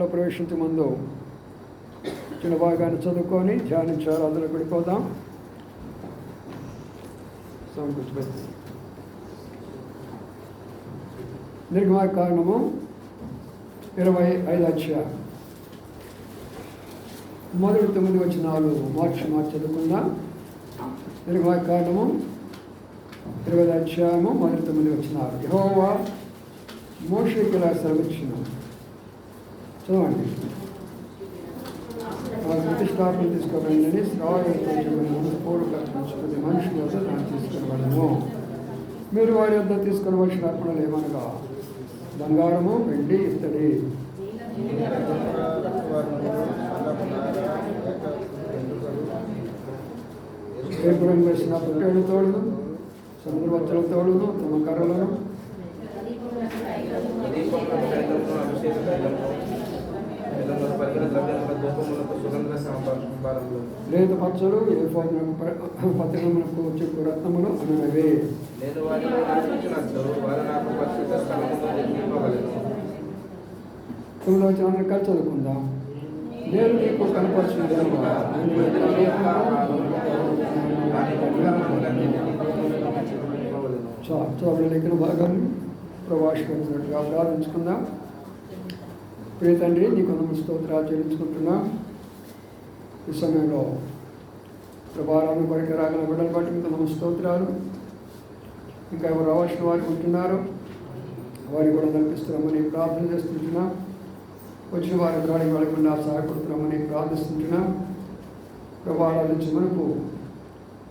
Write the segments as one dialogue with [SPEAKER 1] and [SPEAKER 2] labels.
[SPEAKER 1] వాక్యంలో ప్రవేశించే ముందు చిన్న భాగాన్ని చదువుకొని ధ్యానించారు. అందులో పడిపోదాం. నిర్గమకాండము 25 అధ్యాయం మొదటి 9 వచనాలు మార్చి చదువుకుందాం. నిర్గమకాండము 25 అధ్యాయము మొదటి 9 వచనాలు. యెహోవా మోషేకి ఇలా సెలవిచ్చెను. చదవండి. ప్రతిష్టాపన తీసుకోవాలని పూర్వక మనుషుల వద్ద దాన్ని తీసుకునవలెను. మీరు వారి వద్ద తీసుకునవలసిన అర్పణలు ఏమనగా బంగారము, వెండి, ఇత్తడి, ఏపురం వేసిన పొట్టేడు తోడును, సముద్రవచ్చల తోడును, తమ కర్రలను, లేత పచ్చలు, ఏ పత్రములకు చెప్పు రత్నములు అనవే. తొమ్మిదవ వచనాన్ని కలిసి చదువుకుందాం. నేను నీకు కనపరిచిన చదువు లెక్కన భాగాన్ని ప్రవాసిస్తున్నట్టుగా ప్రార్థించుకుందాం. ప్రియ తండ్రి, నీకు స్తోత్రాలు చెల్లించుకుంటున్నా. ఈ సమయంలో ప్రభావాలను కొరకు రాగల బిడ్డలు బట్టి మీకు స్తోత్రాలు. ఇంకా ఎవరు రావాల్సిన వారికి ఉంటున్నారు, వారికి కూడా నడిపిస్తున్నామని ప్రార్థన చేస్తుంటున్నా. వచ్చిన వారి గాడి వెళ్ళకుండా సహాయపడుతున్నామని ప్రార్థిస్తుంటున్నా. ప్రభావాల నుంచి మనకు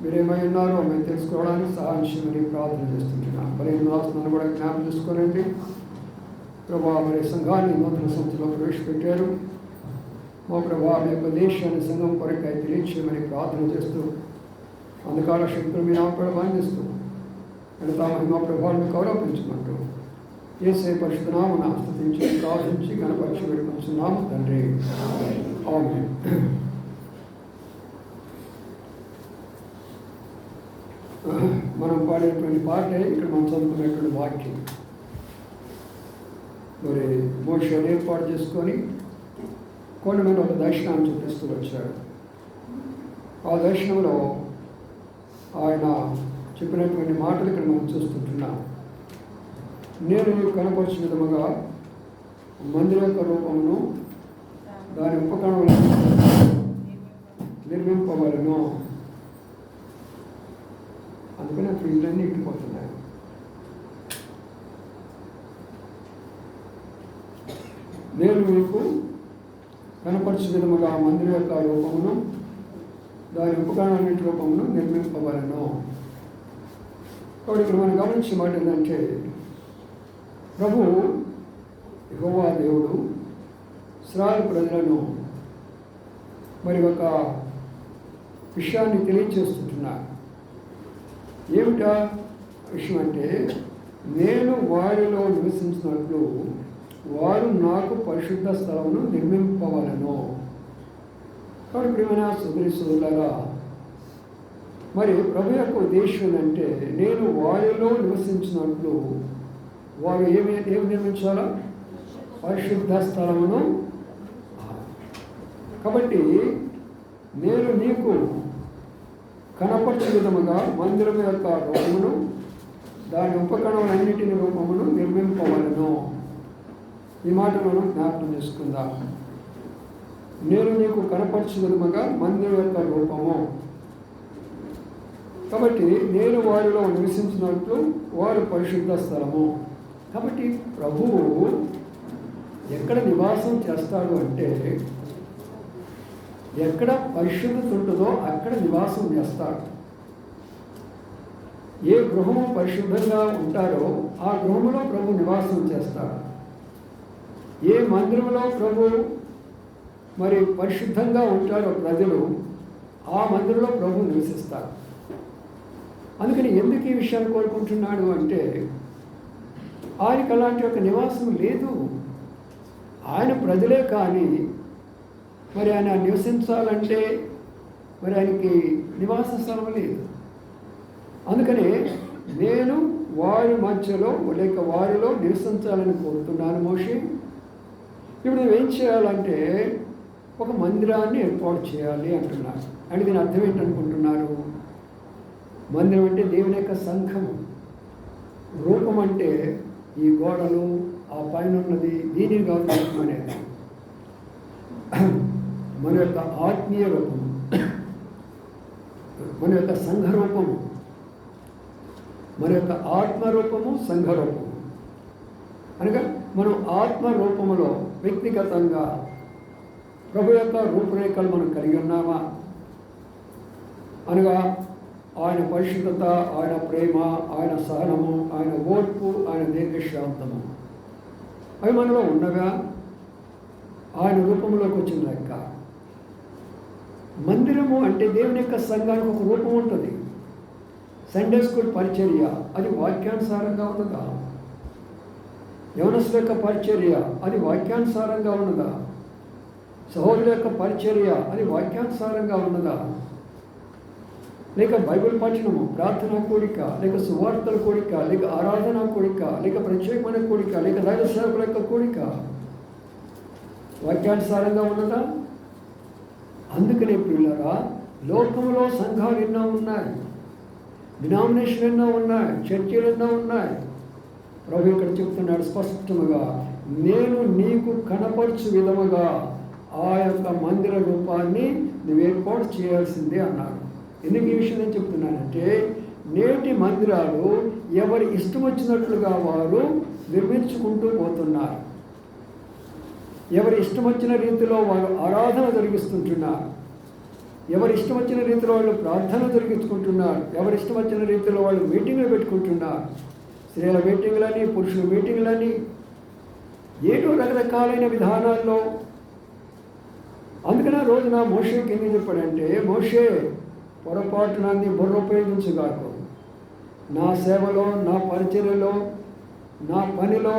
[SPEAKER 1] మీరేమై ఉన్నారో మేము తెలుసుకోవడానికి సహాయం చేయమని ప్రార్థన చేస్తుంటున్నాం. మరి నాశనాన్ని కూడా జ్ఞాపకం చేసుకోనండి. ప్రభావ మరి సంఘాన్ని నూతన సంస్థలో ప్రవేశపెట్టారు. మా ప్రభావ మీ యొక్క దేశాన్ని సంఘం కొరకై తెలియచేయమని ప్రార్థన చేస్తూ అంధకార శక్తులు మీ నామపడి బంధిస్తూ మా ప్రభావాన్ని గౌరవించమంటూ యేసే పరిశుద్ధ నామమున స్తుతించి ప్రార్థించి గణపరిచి వేడుకొంచున్నాము తండ్రి. ఆమేన్. మనం పాడేటువంటి పాటే ఇక్కడ మనం చదువుకునేటువంటి వాక్యం. మరి మోషే ఏర్పాటు చేసుకొని కొండ మీద ఒక దర్శనాన్ని చూపిస్తూ వచ్చాడు. ఆ దర్శనంలో ఆయన చెప్పినటువంటి మాటలు ఇక్కడ మనం చూస్తుంటున్నాం. నేను నీకు కనపరిచిన విధముగా మందిర యొక్క రూపమును దాని ఉపకరణములను నిర్మింపవలను. అందుకని అప్పుడు ఇళ్ళన్నీ ఇంటిపోతున్నాయి. నేను మీకు కనపరిచిన విధముగా మందిర యొక్క రూపమును దాని ఉపకరణాన్నిటి రూపమును నిర్మింపవలను. కాబట్టి ఇక్కడ మనం గమనించిన మాట ఏంటంటే, ప్రభు యెహోవా దేవుడు ఇశ్రాయేలు ప్రజలను మరి ఒక విషయాన్ని తెలియజేస్తుంటున్నారు. ఏమిటా విషయం అంటే, నేను వారిలో నివసించినట్లు వారు నాకు పరిశుద్ధ స్థలమును నిర్మింపవలను. కాబట్టి ప్రియమైన సోదరులారా, మరి ప్రభు యొక్క ఉద్దేశం అంటే నేను వారిలో నివసించినట్లు వారు ఏమి నిర్మించాలా? పరిశుద్ధ స్థలమును. కాబట్టి నేను నీకు కనపరిచిన విధముగా మందిరం యొక్క రూపమును దాని ఉపకరణములన్నిటిని రూపమును నిర్మింపవలను. ఈ మాట మనం జ్ఞాపకం చేసుకుందాం. నేను నీకు కనపరిచిన విధముగా మందిరం యొక్క రూపము. కాబట్టి నేను వారిలో నివసించినట్లు వారు పరిశుద్ధ స్థలము. కాబట్టి ప్రభువు ఎక్కడ నివాసం చేస్తాడు అంటే, ఎక్కడ పరిశుద్ధత ఉంటుందో అక్కడ నివాసం చేస్తాడు. ఏ గృహము పరిశుద్ధంగా ఉంటారో ఆ గృహంలో ప్రభు నివాసం చేస్తాడు. ఏ మందిరంలో ప్రభు మరి పరిశుద్ధంగా ఉంటారో ప్రజలు, ఆ మందిరంలో ప్రభు నివసిస్తారు. అందుకని ఎందుకు ఈ విషయాన్ని కోరుకుంటున్నాడు అంటే, ఆయనకు అలాంటి ఒక నివాసం లేదు. ఆయన ప్రజలే కానీ మరి ఆయన నివసించాలంటే మరి ఆయనకి నివాస స్థలం లేదు. అందుకనే నేను వారి మధ్యలో లేక వారిలో నివసించాలని కోరుతున్నాను మోషే. ఇప్పుడు నువ్వేం చేయాలంటే ఒక మందిరాన్ని ఏర్పాటు చేయాలి అంటున్నారు. అంటే దీని అర్థం ఏంటనుకుంటున్నారు? మందిరం అంటే దేవుని యొక్క సంఘము, రూపం అంటే ఈ గోడలు, ఆ పైన ఉన్నది, దీనిని కాదు రూపం అనేది. మన యొక్క ఆత్మీయ రూపము, మన యొక్క సంఘ రూపము, మన యొక్క ఆత్మరూపము, సంఘరూపము. అనగా మనం ఆత్మరూపములో వ్యక్తిగతంగా ప్రభు యొక్క రూపురేఖలు మనం కలిగి ఉన్నామా? అనగా ఆయన పరిశుద్ధత, ఆయన ప్రేమ, ఆయన సహనము, ఆయన ఓర్పు, ఆయన దీర్ఘశాంతము అవి మనలో ఉండగా ఆయన రూపంలోకి వచ్చిన లెక్క. మందిరము అంటే దేవుని యొక్క సంఘానికి ఒక రూపం ఉంటుంది. సండే స్కూల్ పరిచర్య అది వాక్యానుసారంగా ఉన్నదా? యవనస్తుల యొక్క పరిచర్య అది వాక్యానుసారంగా ఉన్నదా? సహోదరుల యొక్క పరిచర్య అది వాక్యానుసారంగా ఉన్నదా? లేక బైబిల్ పఠనము, ప్రార్థనా కోరిక, లేక సువార్తల కోరిక, లేక ఆరాధన కోరిక, లేక ప్రత్యేకమైన కోరిక, లేక దైవ సేవకుల యొక్క కోరిక వాక్యానుసారంగా ఉన్నదా? అందుకనే పిల్లరా, లోకంలో సంఘాలు ఎన్నో ఉన్నాయి, డినామినేషన్ ఎన్నో ఉన్నాయి, చర్చలు ఎన్నో ఉన్నాయి. ప్రభు ఇక్కడ చెప్తున్నాడు స్పష్టముగా, నేను నీకు కనపరచు విధముగా ఆ యొక్క మందిర రూపాన్ని నువ్వు ఏర్పాటు చేయాల్సిందే అన్నాడు. ఎందుకు ఈ విషయం నేను చెప్తున్నానంటే, నేటి మందిరాలు ఎవరి ఇష్టం వచ్చినట్లుగా వారు నిర్మించుకుంటూ పోతున్నారు. ఎవరి ఇష్టం వచ్చిన రీతిలో వారు ఆరాధన జరిగిస్తుంటున్నారు. ఎవరి ఇష్టం వచ్చిన రీతిలో వాళ్ళు ప్రార్థన జరిగించుకుంటున్నారు. ఎవరి ఇష్టం వచ్చిన రీతిలో వాళ్ళు మీటింగ్లు పెట్టుకుంటున్నారు. స్త్రీల మీటింగ్లని, పురుషుల మీటింగ్లని, ఏటో రకరకాలైన విధానాల్లో. అందుకనే రోజున మోషేకి ఏం చెప్పాడంటే, మోషే పొరపాటున నీ బుర్ర ఉపయోగించుగాకు. నా సేవలో, నా పరిచర్యలో, నా పనిలో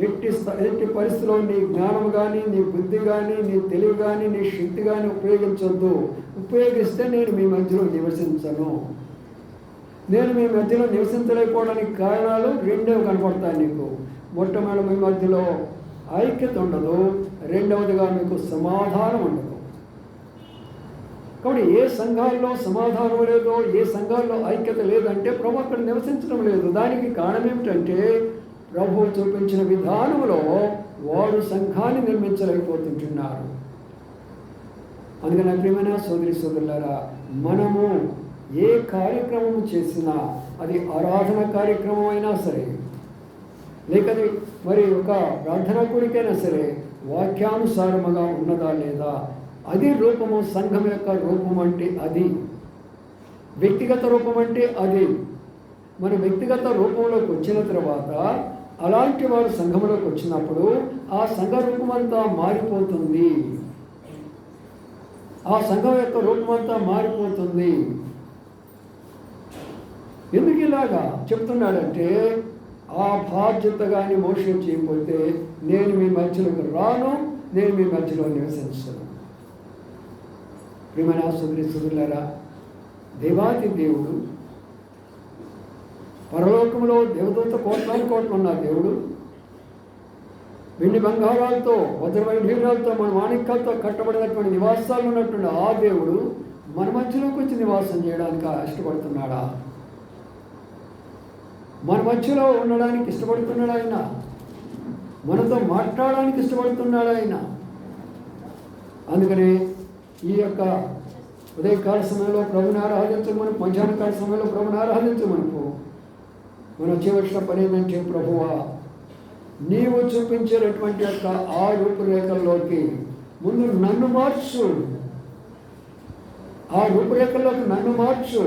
[SPEAKER 1] ఎట్టి పరిస్థితిలో నీ జ్ఞానం కానీ, నీ బుద్ధి కానీ, నీ తెలివి కానీ, నీ శక్తి కానీ ఉపయోగించొద్దు. ఉపయోగిస్తే నేను మీ మధ్యలో నివసించను. నేను మీ మధ్యలో నివసించలేకపోవడానికి కారణాలు రెండేవి కనపడతాయి నీకు. మొట్టమొదటి మీ మధ్యలో ఐక్యత ఉండదు, రెండవదిగా మీకు సమాధానం ఉండదు. కాబట్టి ఏ సంఘాల్లో సమాధానం లేదో, ఏ సంఘాల్లో ఐక్యత లేదంటే ప్రభు అక్కడ నివసించడం లేదు. దానికి కారణం ఏమిటంటే, ప్రభు చూపించిన విధానంలో వారు సంఘాన్ని నిర్మించలేకపోతుంటున్నారు. అందుకని ప్రియమైన సోదరి సోదరులారా, మనము ఏ కార్యక్రమం చేసినా, అది ఆరాధన కార్యక్రమం అయినా సరే, లేక మరి ఒక ప్రార్థనా కోరికైనా సరే, వాక్యానుసారముగా ఉన్నదా లేదా, అది రూపము. సంఘం యొక్క రూపం అంటే అది. వ్యక్తిగత రూపం అంటే అది. మన వ్యక్తిగత రూపంలోకి వచ్చిన తర్వాత అలాంటి వారు సంఘంలోకి వచ్చినప్పుడు ఆ సంఘ రూపం అంతా మారిపోతుంది. ఆ సంఘం యొక్క రూపం అంతా మారిపోతుంది. ఎందుకు ఇలాగా చెప్తున్నాడంటే, ఆ బాధ్యత కానీ మోషే చేయకపోతే నేను మీ మధ్యలోకి రాను, నేను మీ మధ్యలో నివసించను. ప్రియమైన సోదరి సోదరులారా, దేవాది దేవుడు, పరలోకంలో దేవదూత కోట్లు ఉన్న దేవుడు, వెండి బంగారాలతో, వజ్ర వైఢూర్యాలతో, మన మాణిక్యాలతో కట్టబడినటువంటి నివాసాలు ఉన్నటువంటి ఆ దేవుడు మన మధ్యలోకి వచ్చి నివాసం చేయడానికి ఇష్టపడుతున్నాడా? మన మధ్యలో ఉండడానికి ఇష్టపడుతున్నాడు ఆయన. మనతో మాట్లాడడానికి ఇష్టపడుతున్నాడు ఆయన. అందుకనే ఈ యొక్క ఉదయకాల సమయంలో ప్రభుని ఆరాధించమని, మధ్యాహ్న కాల సమయంలో ప్రభుని ఆరాధించమనుకో, మనం చేయవలసిన పని ఏంటంటే, ప్రభువా నీవు చూపించేటటువంటి యొక్క ఆ రూపురేఖల్లోకి ముందు నన్ను మార్చు, ఆ రూపురేఖల్లోకి నన్ను మార్చు.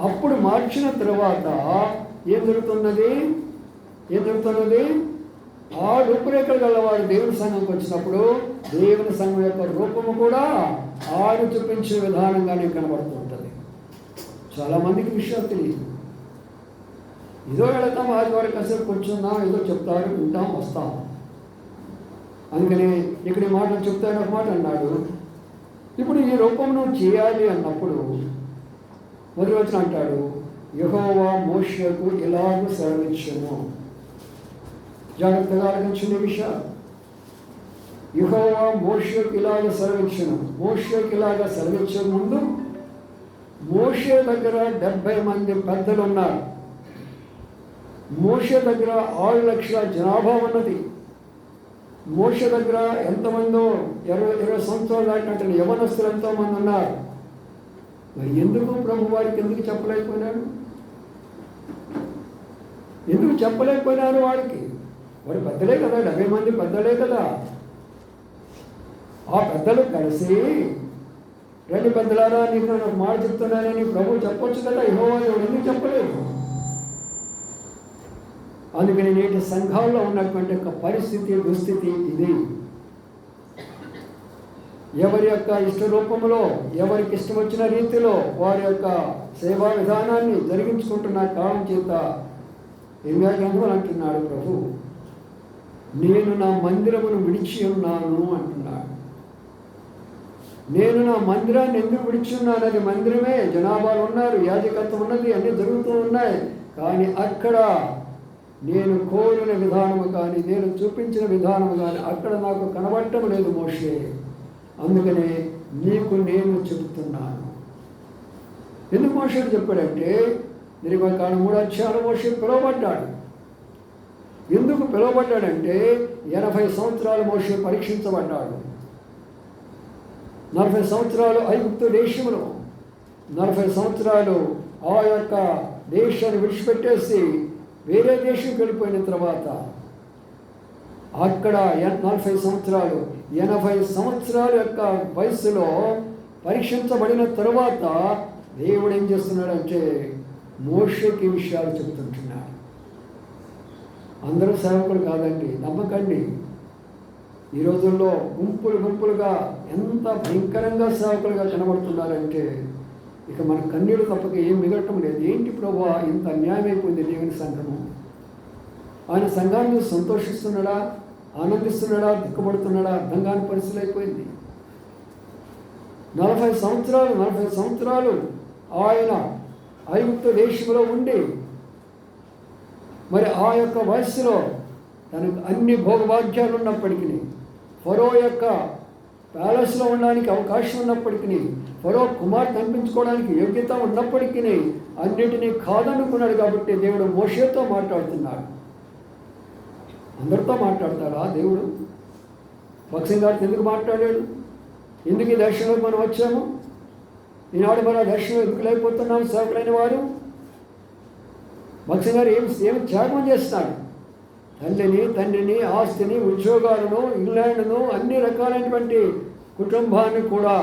[SPEAKER 1] అప్పుడు మార్చిన తర్వాత ఏం జరుగుతున్నది? ఆ రూపురేఖలు గలవాడు దేవుని సంఘంకి వచ్చినప్పుడు దేవుని సంఘం యొక్క రూపము కూడా ఆయన చూపించే విధానంగానే కనబడుతుంటుంది. చాలామందికి విషయం తెలియదు. ఏదో వెళతాం, ఆదివారం కాసేపు కూర్చుందాం, ఏదో చెప్తారు, వింటాం, వస్తాం. అందుకని ఇక్కడ ఈ మాటలు చెప్తాడు. ఒక మాట అన్నాడు, ఇప్పుడు ఈ రూపం నువ్వు చేయాలి అన్నప్పుడు మొదటి వచనం అంటాడు, యెహోవా మోషేకు ఇలాగూ సెలవిచ్చెను. జాగ్రత్తగా ఆలోచించిన విషయాలు. యెహోవా మోషేకి ఇలాగ సెలవిచ్చెను. మోషేకి ఇలాగ సెలవిచ్చే ముందు మోషే దగ్గర 70 మంది పెద్దలు ఉన్నారు. మోషే దగ్గర 6 లక్షల జనాభా ఉన్నది. మోషే దగ్గర ఎంతమందో 20 సంవత్సరాలు దాటినట్టు యవనస్తులు ఎంతోమంది ఉన్నారు. మరి ఎందుకు ప్రభు వారికి ఎందుకు చెప్పలేకపోయినాడు? ఎందుకు చెప్పలేకపోయినారు? వాడికి పెద్దలే కదా, 70 మంది పెద్దలే కదా. ఆ పెద్దలు కలిసి, రెండు పెద్దలారా నీకు నేను ఒక మాట చెప్తున్నానని ప్రభు చెప్పొచ్చు కదా. యెహోవా ఎందుకు చెప్పలేదు? అందుకని నేటి సంఘాల్లో ఉన్నటువంటి ఒక పరిస్థితి, దుస్థితి ఇది. ఎవరి యొక్క ఇష్ట రూపంలో, ఎవరికి ఇష్టం వచ్చిన రీతిలో వారి యొక్క సేవా విధానాన్ని జరిగించుకుంటున్న కాలం చేత ఏమేగంలో అంటున్నాడు ప్రభు, నేను నా మందిరమును విడిచి ఉన్నాను అంటున్నాడు. నేను నా మందిరాన్ని ఎందుకు విడిచి ఉన్నాను? అది మందిరమే, జనాభాలు ఉన్నారు, యాజకత్వం ఉన్నది, అన్నీ జరుగుతూ ఉన్నాయి. కానీ అక్కడ నేను కోరిన విధానము కానీ, నేను చూపించిన విధానము కానీ అక్కడ నాకు కనబడటం లేదు మోషే. అందుకనే నీకు నేను చెబుతున్నాను. ఎందుకు మోషేకి చెప్పాడంటే, నిర్గమకాండం 3 అధ్యాయంలో మోషే పిలువబడ్డాడు. ఎందుకు పిలువబడ్డాడంటే 80 సంవత్సరాలు మోషే పరీక్షించబడ్డాడు. 40 సంవత్సరాలు ఐగుప్తు దేశంలో, 40 సంవత్సరాలు ఆ యొక్క దేశాన్ని విడిచిపెట్టేసి వేరే దేశంకి వెళ్ళిపోయిన తర్వాత అక్కడ 40 సంవత్సరాలు 80 సంవత్సరాల యొక్క వయసులో పరీక్షించబడిన తరువాత దేవుడు ఏం చేస్తున్నాడంటే మోషేకి విషయాలు చెబుతుంటున్నాడు. అందరూ సేవకులు కాదండి, నమ్మకండి. ఈ రోజుల్లో గుంపులుగా ఎంత భయంకరంగా సేవకులుగా కనబడుతున్నారంటే ఇక మన కన్నీళ్ళు తప్పక ఏం మిగలటం లేదు. ఏంటి ప్రభువా ఇంత అన్యాయం అయిపోయింది దేవుని సంఘము? ఆయన సంఘాన్ని సంతోషిస్తున్నాడా, ఆనందిస్తున్నాడా, దుఃఖపడుతున్నాడా అర్థం కాని పరిస్థితులు అయిపోయింది. 40 సంవత్సరాలు ఆయన ఐగుప్తు దేశంలో ఉండి మరి ఆ యొక్క వయస్సులో తనకు అన్ని భోగభాగ్యాలు ఉన్నప్పటికీ, ఫరో యొక్క ప్యాలెస్లో ఉండడానికి అవకాశం ఉన్నప్పటికీ, ఫరో కుమార్తె అనిపించుకోవడానికి యోగ్యత ఉన్నప్పటికీ అన్నిటినీ కాదనుకున్నాడు. కాబట్టి దేవుడు మోషేతో మాట్లాడుతున్నాడు. అందరితో మాట్లాడతాడా దేవుడు? భక్సింగ్ గారితో ఎందుకు మాట్లాడాడు? ఎందుకు ఈ దర్శనంలోకి మనం వచ్చాము? ఈనాడు మన దర్శనం ఎందుకు లేకపోతున్నాం? సేవకులైన వారు భక్సింగ్ గారు ఏం త్యాగం చేస్తున్నాడు? తండ్రిని, ఆస్తిని, ఉద్యోగాలను, ఇంగ్లాండ్ను, అన్ని రకాలైనటువంటి కుటుంబాన్ని కూడా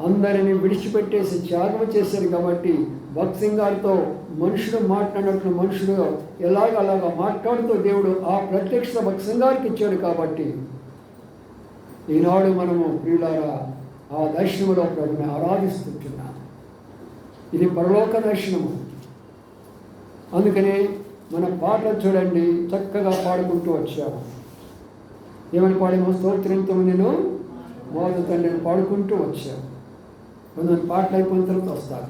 [SPEAKER 1] అందరినీ విడిచిపెట్టేసి త్యాగం చేశారు. కాబట్టి భక్సింగ్ గారితో మనుషుడు మాట్లాడినట్లు మనుషుడు అలాగా మాట్లాడుతూ దేవుడు ఆ ప్రత్యక్ష భక్సింగ్ గారికి ఇచ్చాడు. కాబట్టి ఈనాడు మనము ప్రియులారా ఆ దర్శనములో ప్రభుని ఆరాధిస్తుంటున్నాం. ఇది పరలోక దర్శనము. అందుకని మన పాటలు చూడండి, చక్కగా పాడుకుంటూ వచ్చాము. ఏమని పాడేమో? స్తోత్రంతో నేను మోదు తండ్రిని పాడుకుంటూ వచ్చాము. కొంతమంది పాటలు అయిపోయిన తర్వాత వస్తారు.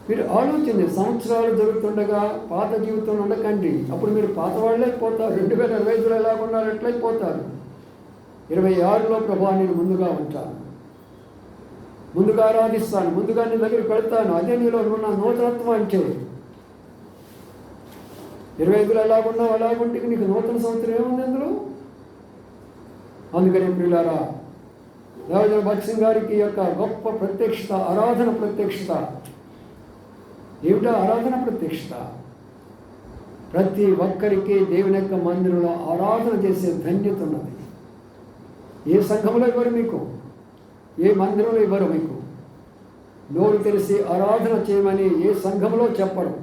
[SPEAKER 1] మీరు ఆలోచించండి, సంవత్సరాలు జరుగుతుండగా పాత జీవితం ఉండకండి. అప్పుడు మీరు పాత వాళ్ళే అయిపోతారు. 2025లో ఎలాగున్నారు ఎట్లయిపోతారు. 26లో ప్రభా నేను ముందుగా ఉంటాను, ముందుగా ఆరాధిస్తాను, ముందుగా నీ దగ్గరికి వెళ్తాను. అదే నీలో ఉన్న నూతనత్వం అంటే 25లో ఎలాగున్నావు అలాగుంటే నీకు నూతన సంవత్సరం ఏముంది అందులో? అందుకని ప్రియులారా, రాజు భక్సింగ్ గారికి యొక్క గొప్ప ప్రత్యక్షత, ఆరాధన ప్రత్యక్షత. ఏమిటా ఆరాధన ప్రత్యక్షత? ప్రతి ఒక్కరికి దేవుని యొక్క మందిరంలో ఆరాధన చేసే ధన్యత ఉన్నది. ఏ సంఘంలో ఇవ్వరు మీకు, ఏ మందిరంలో ఇవ్వరు మీకు. నోరు తెలిసి ఆరాధన చేయమని ఏ సంఘంలో చెప్పరు.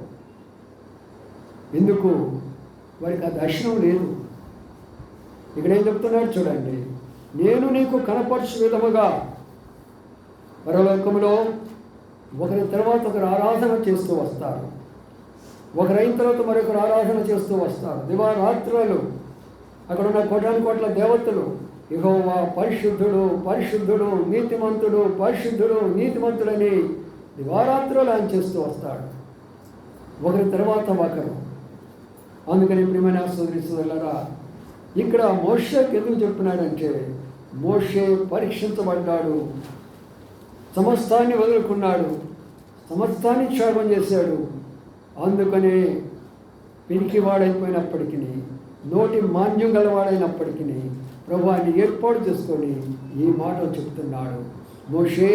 [SPEAKER 1] ఎందుకు? వారికి ఆ దర్శనం లేదు. ఇక్కడ ఏం చెప్తున్నాడు చూడండి, నేను నీకు కనపరచు విధముగా పరలోకములో ఒకరి తర్వాత ఒకరు ఆరాధన చేస్తూ వస్తారు, ఒకరైన తర్వాత మరొకరు ఆరాధన చేస్తూ వస్తారు. దివారాత్రులు అక్కడ ఉన్న కోటాను దేవతలు యెహోవా పరిశుద్ధుడు, పరిశుద్ధుడు, నీతిమంతుడు, పరిశుద్ధుడు, నీతిమంతుడని దివారాత్రులు ఆయన చేస్తూ వస్తాడు, ఒకరి తర్వాత ఒకరు. అందుకని ప్రియమైన సోదరి సోదరులారా, ఇక్కడ మోషేకి ఎందుకు చెప్తున్నాడంటే, మోషే పరీక్షించబడ్డాడు, సమస్తాన్ని వదులుకున్నాడు, సమస్తాన్ని త్యాగం చేశాడు. అందుకనే పిరికివాడైపోయినప్పటికీ, నోటి మాన్యం గలవాడైనప్పటికీ ప్రభువాన్ని ఏర్పాటు చేసుకొని ఈ మాటలు చెప్తున్నాడు. మోషే,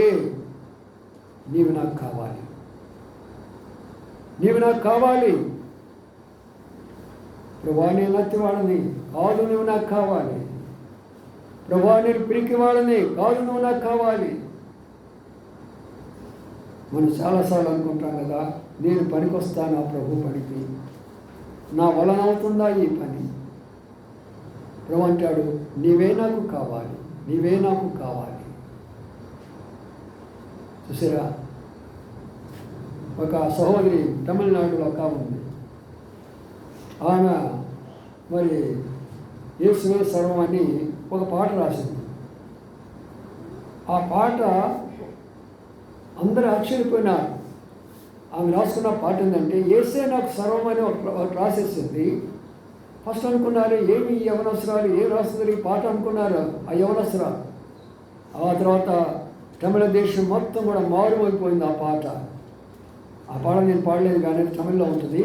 [SPEAKER 1] నీవు నాకు కావాలి, నీవు నాకు కావాలి. ప్రభువా, నేను నత్తివాడని కాదు, నువ్వు నాకు కావాలి. ప్రభువా, నేను పిరికివాడని కాదు, నువ్వు నాకు కావాలి. మనం చాలాసార్లు అనుకుంటాం కదా, నేను పనికొస్తాను ఆ ప్రభు పనికి, నా వలన అవుతుందా ఈ పని? ప్రభు అంటాడు, నీవే నాకు కావాలి, నీవే నాకు కావాలి. చూసారా, ఒక సహోదరి తమిళనాడులో ఒక ఉంది. ఆమె మరి యేసువే సర్వం అని ఒక పాట రాసింది. ఆ పాట అందరూ ఆశ్చర్యపోయినారు. ఆమె రాసుకున్న పాట ఏంటంటే, యేసే నాకు సర్వం అని ఒకటి రాసేసింది. ఫస్ట్ అనుకున్నారు, ఏమి ఈ యవనవసరాలు, ఏం రాస్తుంది ఈ పాట అనుకున్నారు ఆ యవనవసరాలు. ఆ తర్వాత తమిళ దేశం మొత్తం కూడా మారుమైపోయింది ఆ పాట. ఆ పాట నేను పాడలేదు కానీ తమిళ్లో ఉంటుంది,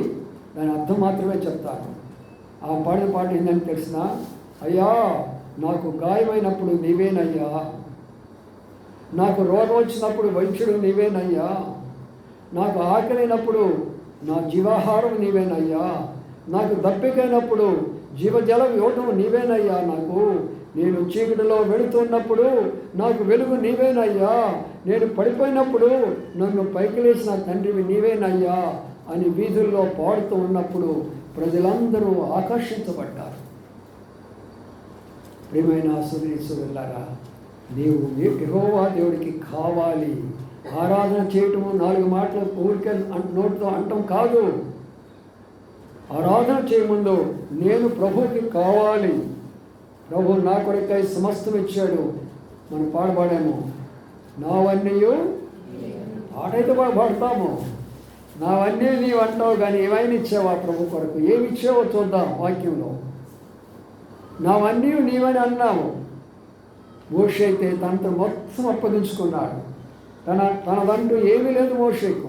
[SPEAKER 1] దాని అర్థం మాత్రమే చెప్తాను. ఆ పాడిన పాట ఏంటని తెలిసిన, అయ్యా నాకు గాయమైనప్పుడు నీవేనయ్యా, నాకు రోగం వచ్చినప్పుడు వైద్యుడు నీవేనయ్యా, నాకు ఆకలినప్పుడు నా జీవాహారం నీవేనయ్యా, నాకు దప్పికైనప్పుడు జీవజలం ఇవ్వటం నీవేనయ్యా, నాకు నేను చీకటిలో వెళుతున్నప్పుడు నాకు వెలుగు నీవేనయ్యా, నేను పడిపోయినప్పుడు నన్ను పైకి లేచిన తండ్రివి నీవేనయ్యా అని వీధుల్లో పాడుతూ ఉన్నప్పుడు ప్రజలందరూ ఆకర్షించబడ్డారు. ప్రియమైన సోదరీసోదరులారా, నీవు యెహోవా దేవుడికి కావాలి. ఆరాధన చేయటము 4 మాటలు ఊరికే నోటితో అంటాం కాదు. ఆరాధన చేయముందు నేను ప్రభువుకి కావాలి, ప్రభు నా కొరకై సమస్తం ఇచ్చాడు. మనం పాడబడాము, నావన్నీ పాటైతే పాడతాము, నావన్నీ నీవు అంటావు కానీ ఏమైనా ఇచ్చావా ప్రభు కొరకు? ఏమి ఇచ్చావో చూద్దాం వాక్యంలో. నావన్నీ నీవని అన్నావు. మోషే అయితే తనతో మొత్తం అప్పగించుకున్నాడు. తనదంటూ ఏమీ లేదు మోషేకు.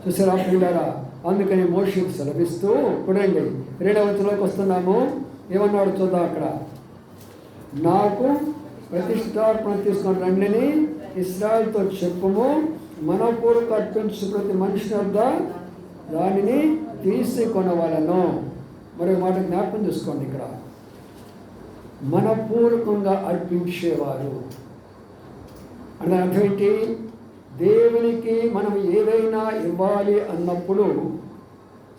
[SPEAKER 1] చూసారా పిల్లరా? అందుకని మోషేకు సెలవిస్తూ చూడండి 2వ వచనంలోకి వస్తున్నాము. ఏమన్నాడు చూద్దాం అక్కడ. నాకు ప్రతిష్టార్పణ తీసుకున్న రండిని ఇశ్రాయేలుతో చెప్పుము, మనపూర్వక అర్పించు ప్రతి మనిషి వద్ద దానిని తీసుకొనవలెను. మరో మాట జ్ఞాపకం చేసుకోండి. ఇక్కడ మనపూర్వకంగా అర్పించేవారు అంటే అర్థం ఏంటి? దేవునికి మనం ఏదైనా ఇవ్వాలి అన్నప్పుడు